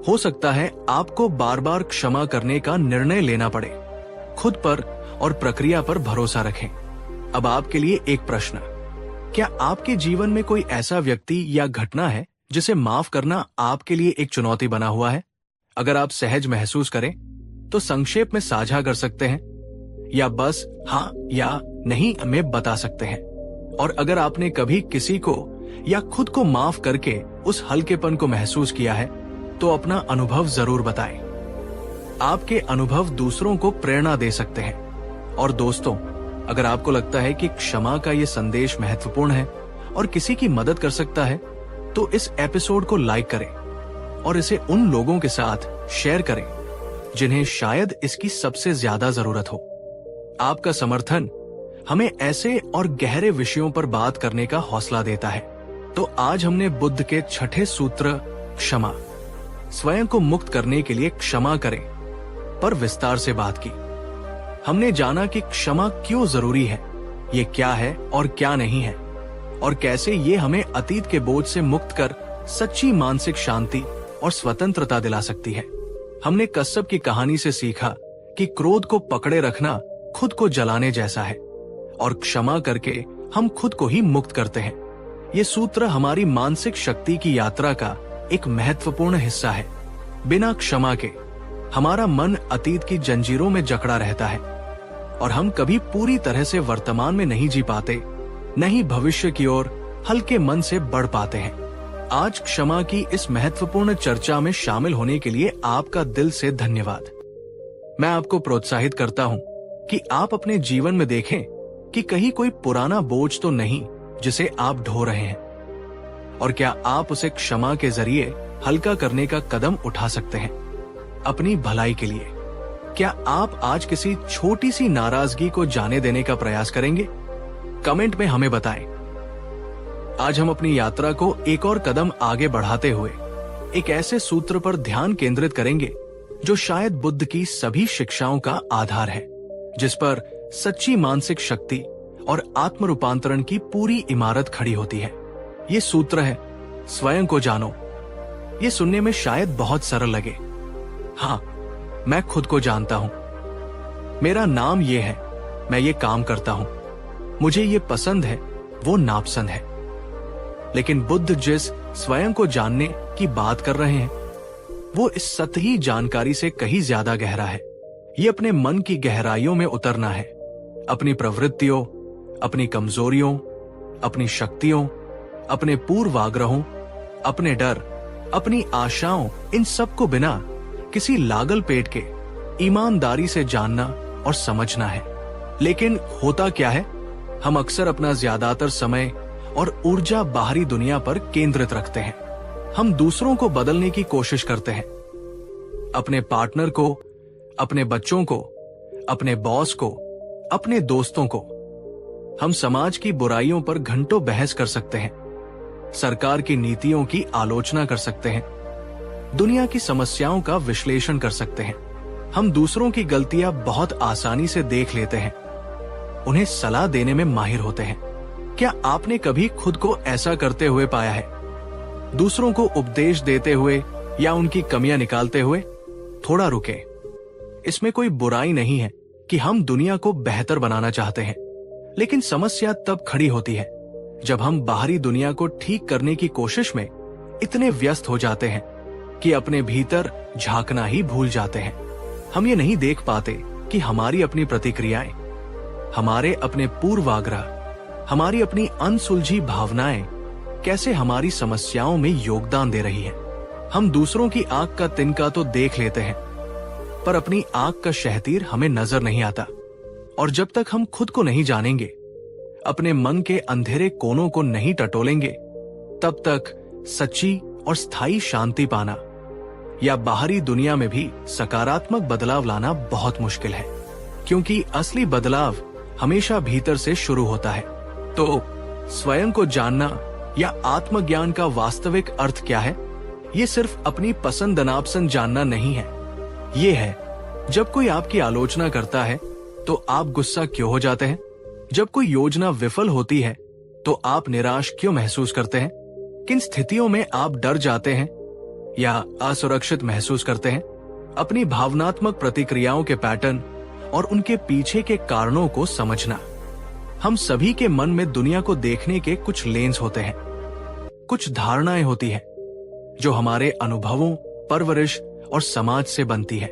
हो सकता है आपको बार बार क्षमा करने का निर्णय लेना पड़े। खुद पर और प्रक्रिया पर भरोसा रखें। अब आपके लिए एक प्रश्न: क्या आपके जीवन में कोई ऐसा व्यक्ति या घटना है जिसे माफ करना आपके लिए एक चुनौती बना हुआ है? अगर आप सहज महसूस करें तो संक्षेप में साझा कर सकते हैं, या बस हाँ या नहीं में बता सकते हैं। और अगर आपने कभी किसी को या खुद को माफ करके उस हल्केपन को महसूस किया है तो अपना अनुभव जरूर बताएं। आपके अनुभव दूसरों को प्रेरणा दे सकते हैं। और दोस्तों, अगर आपको लगता है कि क्षमा का ये संदेश महत्वपूर्ण है और किसी की मदद कर सकता है, तो इस एपिसोड को लाइक करें और इसे उन लोगों के साथ शेयर करें जिन्हें शायद इसकी सबसे ज्यादा जरूरत हो। आपका समर्थन हमें ऐसे और गहरे विषयों पर बात करने का हौसला देता है। तो आज हमने बुद्ध के छठे सूत्र क्षमा, स्वयं को मुक्त करने के लिए क्षमा करें, पर विस्तार से बात की। हमने जाना कि क्षमा क्यों जरूरी है, ये क्या है और क्या नहीं है, और कैसे ये हमें अतीत के बोझ से मुक्त कर सच्ची मानसिक शांति और स्वतंत्रता दिला सकती है। हमने कश्यप की कहानी से सीखा कि क्रोध को पकड़े रखना खुद को जलाने जैसा है, और क्षमा करके हम खुद को ही मुक्त करते हैं। ये सूत्र हमारी मानसिक शक्ति की यात्रा का एक महत्वपूर्ण हिस्सा है। बिना क्षमा के हमारा मन अतीत की जंजीरों में जकड़ा रहता है और हम कभी पूरी तरह से वर्तमान में नहीं जी पाते, न ही भविष्य की ओर हल्के मन से बढ़ पाते हैं। आज क्षमा की इस महत्वपूर्ण चर्चा में शामिल होने के लिए आपका दिल से धन्यवाद। मैं आपको प्रोत्साहित करता हूं कि आप अपने जीवन में देखें कि कहीं कोई पुराना बोझ तो नहीं जिसे आप ढो रहे हैं, और क्या आप उसे क्षमा के जरिए हल्का करने का कदम उठा सकते हैं अपनी भलाई के लिए। क्या आप आज किसी छोटी सी नाराजगी को जाने देने का प्रयास करेंगे? कमेंट में हमें बताएं। आज हम अपनी यात्रा को एक और कदम आगे बढ़ाते हुए एक ऐसे सूत्र पर ध्यान केंद्रित करेंगे जो शायद बुद्ध की सभी शिक्षाओं का आधार है, जिस पर सच्ची मानसिक शक्ति और आत्म रूपांतरण की पूरी इमारत खड़ी होती है। ये सूत्र है स्वयं को जानो। ये सुनने में शायद बहुत सरल लगे। हाँ, मैं खुद को जानता हूं, मेरा नाम ये है, मैं ये काम करता हूं, मुझे ये पसंद है, वो नापसंद है। लेकिन बुद्ध जिस स्वयं को जानने की बात कर रहे हैं वो इस सतही जानकारी से कहीं ज्यादा गहरा है। ये अपने मन की गहराइयों में उतरना है, अपनी प्रवृत्तियों, अपनी कमजोरियों, अपनी शक्तियों, अपने पूर्वाग्रहों, अपने डर, अपनी आशाओं, इन सब को बिना किसी लागल पेट के ईमानदारी से जानना और समझना है। लेकिन होता क्या है, हम अक्सर अपना ज्यादातर समय और ऊर्जा बाहरी दुनिया पर केंद्रित रखते हैं। हम दूसरों को बदलने की कोशिश करते हैं, अपने पार्टनर को, अपने बच्चों को, अपने बॉस को, अपने दोस्तों को। हम समाज की बुराइयों पर घंटों बहस कर सकते हैं, सरकार की नीतियों की आलोचना कर सकते हैं, दुनिया की समस्याओं का विश्लेषण कर सकते हैं। हम दूसरों की गलतियां बहुत आसानी से देख लेते हैं, उन्हें सलाह देने में माहिर होते हैं। क्या आपने कभी खुद को ऐसा करते हुए पाया है? दूसरों को उपदेश देते हुए या उनकी कमियां निकालते हुए? थोड़ा रुके। इसमें कोई बुराई नहीं है कि हम दुनिया को बेहतर बनाना चाहते हैं, लेकिन समस्या तब खड़ी होती है जब हम बाहरी दुनिया को ठीक करने की कोशिश में इतने व्यस्त हो जाते हैं कि अपने भीतर झांकना ही भूल जाते हैं। हम ये नहीं देख पाते कि हमारी अपनी प्रतिक्रियाएं, हमारे अपने पूर्वाग्रह, हमारी अपनी अनसुलझी भावनाएं कैसे हमारी समस्याओं में योगदान दे रही है। हम दूसरों की आंख का तिनका तो देख लेते हैं, पर अपनी आंख का शहतीर हमें नजर नहीं आता। और जब तक हम खुद को नहीं जानेंगे, अपने मन के अंधेरे कोनों को नहीं टटोलेंगे, तब तक सच्ची और स्थायी शांति पाना या बाहरी दुनिया में भी सकारात्मक बदलाव लाना बहुत मुश्किल है, क्योंकि असली बदलाव हमेशा भीतर से शुरू होता है। तो स्वयं को जानना या आत्मज्ञान का वास्तविक अर्थ क्या है? ये सिर्फ अपनी पसंद नापसंद जानना नहीं है। ये है, जब कोई आपकी आलोचना करता है तो आप गुस्सा क्यों हो जाते हैं? जब कोई योजना विफल होती है तो आप निराश क्यों महसूस करते हैं? किन स्थितियों में आप डर जाते हैं या असुरक्षित महसूस करते हैं? अपनी भावनात्मक प्रतिक्रियाओं के पैटर्न और उनके पीछे के कारणों को समझना। हम सभी के मन में दुनिया को देखने के कुछ लेंस होते हैं, कुछ धारणाएं होती हैं जो हमारे अनुभवों, परवरिश और समाज से बनती है।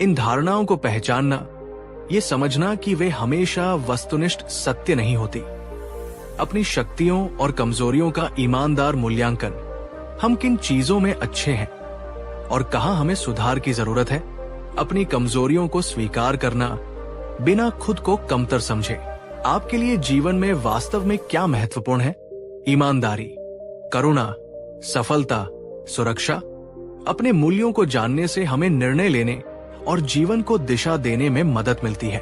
इन धारणाओं को पहचानना, ये समझना कि वे हमेशा वस्तुनिष्ठ सत्य नहीं होती। अपनी शक्तियों और कमजोरियों का ईमानदार मूल्यांकन, हम किन चीजों में अच्छे हैं और कहां हमें सुधार की जरूरत है। अपनी कमजोरियों को स्वीकार करना बिना खुद को कमतर समझे। आपके लिए जीवन में वास्तव में क्या महत्वपूर्ण है? ईमानदारी, करुणा, सफलता, सुरक्षा। अपने मूल्यों को जानने से हमें निर्णय लेने और जीवन को दिशा देने में मदद मिलती है।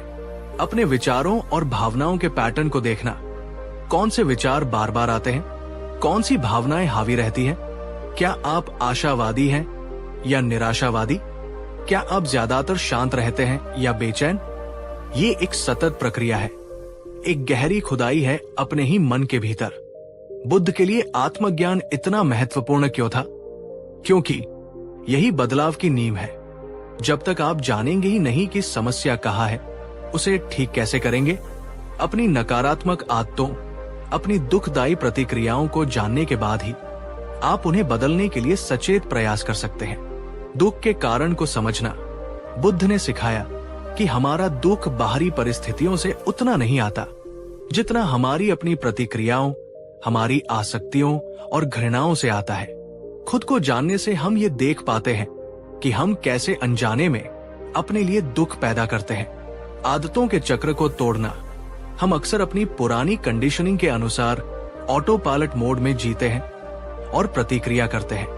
अपने विचारों और भावनाओं के पैटर्न को देखना, कौन से विचार बार बार आते हैं, कौन सी भावनाएं हावी रहती हैं। क्या आप आशावादी हैं या निराशावादी? क्या आप ज्यादातर शांत रहते हैं या बेचैन? ये एक सतत प्रक्रिया है, एक गहरी खुदाई है अपने ही मन के भीतर। बुद्ध के लिए आत्मज्ञान इतना महत्वपूर्ण क्यों था? क्योंकि यही बदलाव की नींव है। जब तक आप जानेंगे ही नहीं कि समस्या कहाँ है, उसे ठीक कैसे करेंगे। अपनी नकारात्मक आदतों, अपनी दुखदायी प्रतिक्रियाओं को जानने के बाद ही आप उन्हें बदलने के लिए सचेत प्रयास कर सकते हैं। दुख के कारण को समझना। बुद्ध ने सिखाया कि हमारा दुख बाहरी परिस्थितियों से उतना नहीं आता जितना हमारी अपनी प्रतिक्रियाओं, हमारी आसक्तियों और घृणाओं से आता है। खुद को जानने से हम ये देख पाते हैं कि हम कैसे अनजाने में अपने लिए दुख पैदा करते हैं। आदतों के चक्र को तोड़ना। हम अक्सर अपनी पुरानी कंडीशनिंग के अनुसार ऑटो पायलट मोड में जीते हैं और प्रतिक्रिया करते हैं।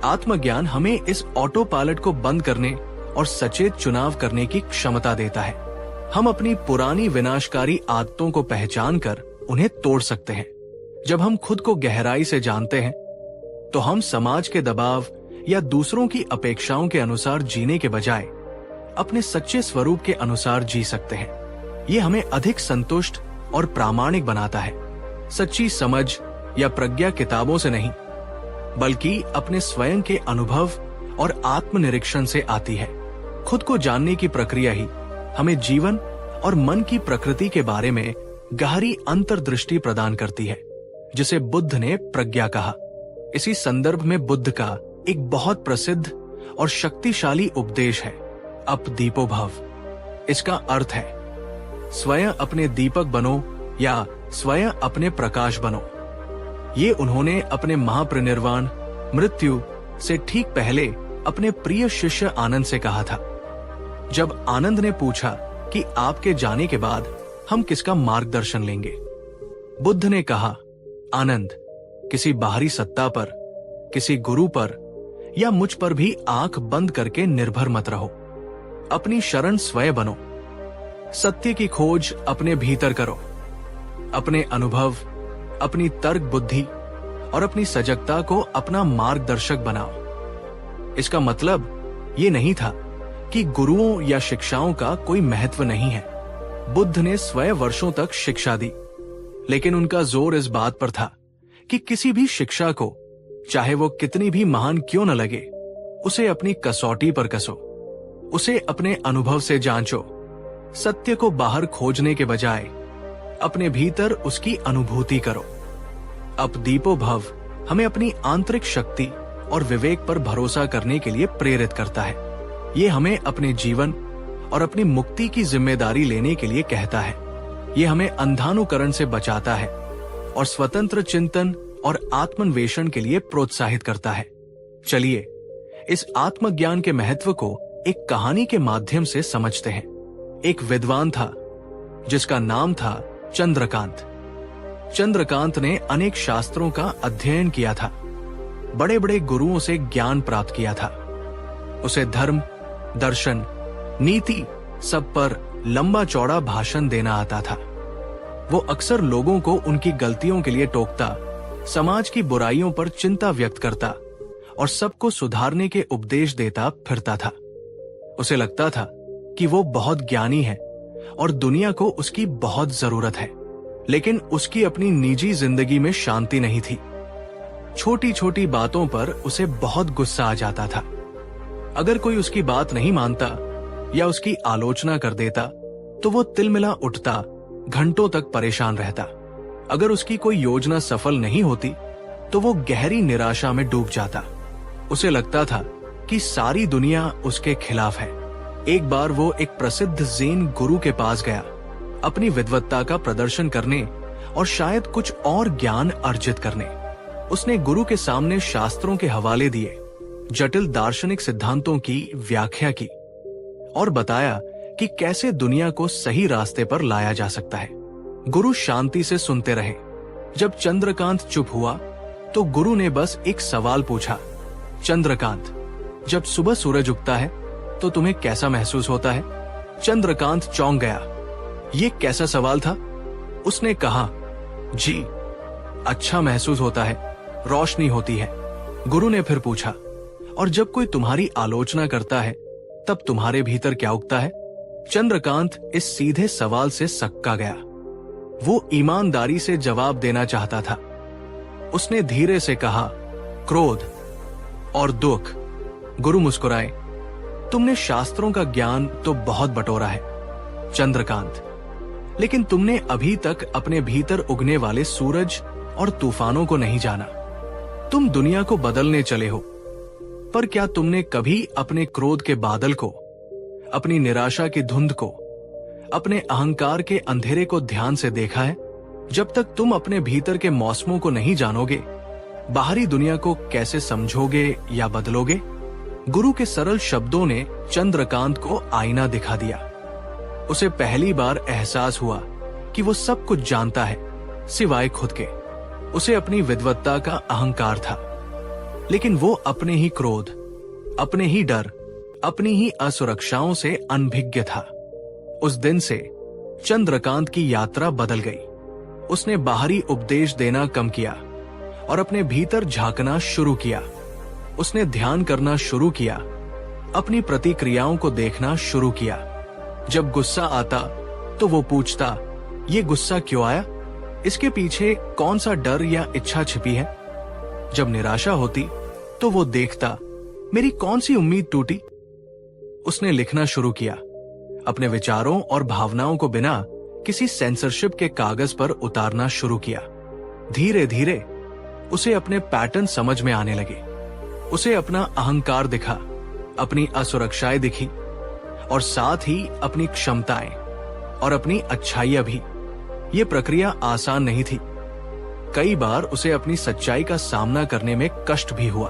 आत्मज्ञान हमें इस ऑटो पायलट को बंद करने और सचेत चुनाव करने की क्षमता देता है। हम अपनी पुरानी विनाशकारी आदतों को पहचान कर उन्हें तोड़ सकते हैं। जब हम खुद को गहराई से जानते हैं तो हम समाज के दबाव या दूसरों की अपेक्षाओं के अनुसार जीने के बजाय अपने सच्चे स्वरूप के अनुसार जी सकते हैं। ये हमें अधिक संतुष्ट और प्रामाणिक बनाता है। सच्ची समझ या प्रज्ञा किताबों से नहीं, बल्कि अपने स्वयं के अनुभव और आत्मनिरीक्षण से आती है। खुद को जानने की प्रक्रिया ही हमें जीवन और मन की प्रकृति के बारे में गहरी अंतर्दृष्टि प्रदान करती है, जिसे बुद्ध ने प्रज्ञा कहा। इसी संदर्भ में बुद्ध का एक बहुत प्रसिद्ध और शक्तिशाली उपदेश है, अप दीपो भव। इसका अर्थ है स्वयं अपने दीपक बनो या स्वयं अपने प्रकाश बनो। ये उन्होंने अपने महापरिनिर्वाण मृत्यु से ठीक पहले अपने प्रिय शिष्य आनंद से कहा था। जब आनंद ने पूछा कि आपके जाने के बाद हम किसका मार्गदर्शन लेंगे, बुद्ध ने कहा, आनंद किसी बाहरी सत्ता पर, किसी गुरु पर या मुझ पर भी आंख बंद करके निर्भर मत रहो। अपनी शरण स्वयं बनो। सत्य की खोज अपने भीतर करो। अपने अनुभव, अपनी तर्क बुद्धि और अपनी सजगता को अपना मार्गदर्शक बनाओ। इसका मतलब ये नहीं था कि गुरुओं या शिक्षाओं का कोई महत्व नहीं है। बुद्ध ने स्वयं वर्षों तक शिक्षा दी, लेकिन उनका जोर इस बात पर था कि किसी भी शिक्षा को, चाहे वो कितनी भी महान क्यों न लगे, उसे अपनी कसौटी पर कसो। उसे अपने अनुभव से जांचो। सत्य को बाहर खोजने के बजाय अपने भीतर उसकी अनुभूति करो। अब दीपो भव हमें अपनी आंतरिक शक्ति और विवेक पर भरोसा करने के लिए प्रेरित करता है। ये हमें अपने जीवन और अपनी मुक्ति की जिम्मेदारी लेने के लिए कहता है। ये हमें अंधानुकरण से बचाता है और स्वतंत्र चिंतन और आत्मन्वेषण के लिए प्रोत्साहित करता है। चलिए इस आत्मज्ञान के महत्व को एक कहानी के माध्यम से समझते हैं। एक विद्वान था जिसका नाम था चंद्रकांत। चंद्रकांत ने अनेक शास्त्रों का अध्ययन किया था, बड़े बड़े गुरुओं से ज्ञान प्राप्त किया था। उसे धर्म, दर्शन, नीति सब पर लंबा चौड़ा भाषण देना आता था। वो अक्सर लोगों को उनकी गलतियों के लिए टोकता, समाज की बुराइयों पर चिंता व्यक्त करता और सबको सुधारने के उपदेश देता फिरता था। उसे लगता था कि वो बहुत ज्ञानी है और दुनिया को उसकी बहुत जरूरत है, लेकिन उसकी अपनी निजी जिंदगी में शांति नहीं थी। छोटी छोटी बातों पर उसे बहुत गुस्सा आ जाता था। अगर कोई उसकी बात नहीं मानता या उसकी आलोचना कर देता तो वो तिलमिला उठता, घंटों तक परेशान रहता। अगर उसकी कोई योजना सफल नहीं होती तो वो गहरी निराशा में डूब जाता। उसे लगता था कि सारी दुनिया उसके खिलाफ है। एक बार वो एक प्रसिद्ध ज़ेन गुरु के पास गया, अपनी विद्वत्ता का प्रदर्शन करने और शायद कुछ और ज्ञान अर्जित करने। उसने गुरु के सामने शास्त्रों के हवाले दिए, जटिल दार्शनिक सिद्धांतों की व्याख्या की और बताया कि कैसे दुनिया को सही रास्ते पर लाया जा सकता है। गुरु शांति से सुनते रहे। जब चंद्रकांत चुप हुआ तो गुरु ने बस एक सवाल पूछा, चंद्रकांत, जब सुबह सूरज उगता है तो तुम्हें कैसा महसूस होता है? चंद्रकांत चौंक गया। ये कैसा सवाल था? उसने कहा, जी, अच्छा महसूस होता है, रोशनी होती है। गुरु ने फिर पूछा, और जब कोई तुम्हारी आलोचना करता है तब तुम्हारे भीतर क्या उगता है? चंद्रकांत इस सीधे सवाल से सक्का गया। वो ईमानदारी से जवाब देना चाहता था। उसने धीरे से कहा, क्रोध और दुख। गुरु मुस्कुराए, तुमने शास्त्रों का ज्ञान तो बहुत बटोरा है चंद्रकांत, लेकिन तुमने अभी तक अपने भीतर उगने वाले सूरज और तूफानों को नहीं जाना। तुम दुनिया को बदलने चले हो, पर क्या तुमने कभी अपने क्रोध के बादल को, अपनी निराशा की धुंध को, अपने अहंकार के अंधेरे को ध्यान से देखा है? जब तक तुम अपने भीतर के मौसमों को नहीं जानोगे, बाहरी दुनिया को कैसे समझोगे या बदलोगे? गुरु के सरल शब्दों ने चंद्रकांत को आईना दिखा दिया। उसे पहली बार एहसास हुआ कि वो सब कुछ जानता है सिवाय खुद के। उसे अपनी विद्वत्ता का अहंकार था, लेकिन वो अपने ही क्रोध, अपने ही डर, अपनी ही असुरक्षाओं से अनभिज्ञ था। उस दिन से चंद्रकांत की यात्रा बदल गई। उसने बाहरी उपदेश देना कम किया और अपने भीतर झांकना शुरू किया। उसने ध्यान करना शुरू किया, अपनी प्रतिक्रियाओं को देखना शुरू किया। जब गुस्सा आता तो वो पूछता, ये गुस्सा क्यों आया? इसके पीछे कौन सा डर या इच्छा छिपी है? जब निराशा होती तो वो देखता, मेरी कौन सी उम्मीद टूटी? उसने लिखना शुरू किया, अपने विचारों और भावनाओं को बिना किसी सेंसरशिप के कागज पर उतारना शुरू किया। धीरे धीरे उसे अपने पैटर्न समझ में आने लगे। उसे अपना अहंकार दिखा, अपनी असुरक्षाएं दिखी और साथ ही अपनी क्षमताएं और अपनी अच्छाइयां भी। ये प्रक्रिया आसान नहीं थी। कई बार उसे अपनी सच्चाई का सामना करने में कष्ट भी हुआ,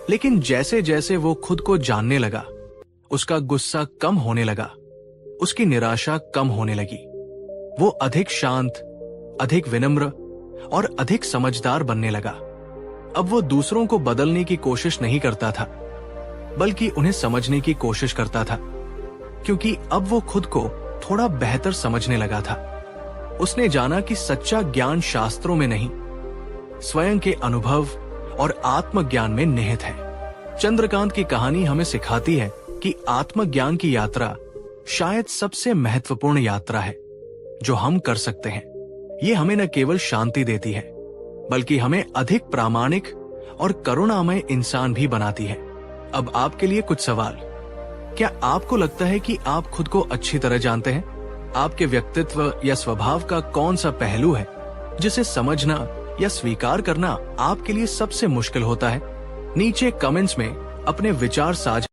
लेकिन जैसे जैसे वो खुद को जानने लगा, उसका गुस्सा कम होने लगा, उसकी निराशा कम होने लगी। वो अधिक शांत, अधिक विनम्र और अधिक समझदार बनने लगा। अब वो दूसरों को बदलने की कोशिश नहीं करता था, बल्कि उन्हें समझने की कोशिश करता था, क्योंकि अब वो खुद को थोड़ा बेहतर समझने लगा था। उसने जाना कि सच्चा ज्ञान शास्त्रों में नहीं, स्वयं के अनुभव और आत्मज्ञान में निहित है। चंद्रकांत की कहानी हमें सिखाती है कि आत्मज्ञान की यात्रा शायद सबसे महत्वपूर्ण यात्रा है जो हम कर सकते हैं। ये हमें न केवल शांति देती है, बल्कि हमें अधिक प्रामाणिक और करुणामय इंसान भी बनाती है। अब आपके लिए कुछ सवाल। क्या आपको लगता है कि आप खुद को अच्छी तरह जानते हैं? आपके व्यक्तित्व या स्वभाव का कौन सा पहलू है जिसे समझना या स्वीकार करना आपके लिए सबसे मुश्किल होता है? नीचे कमेंट्स में अपने विचार साझा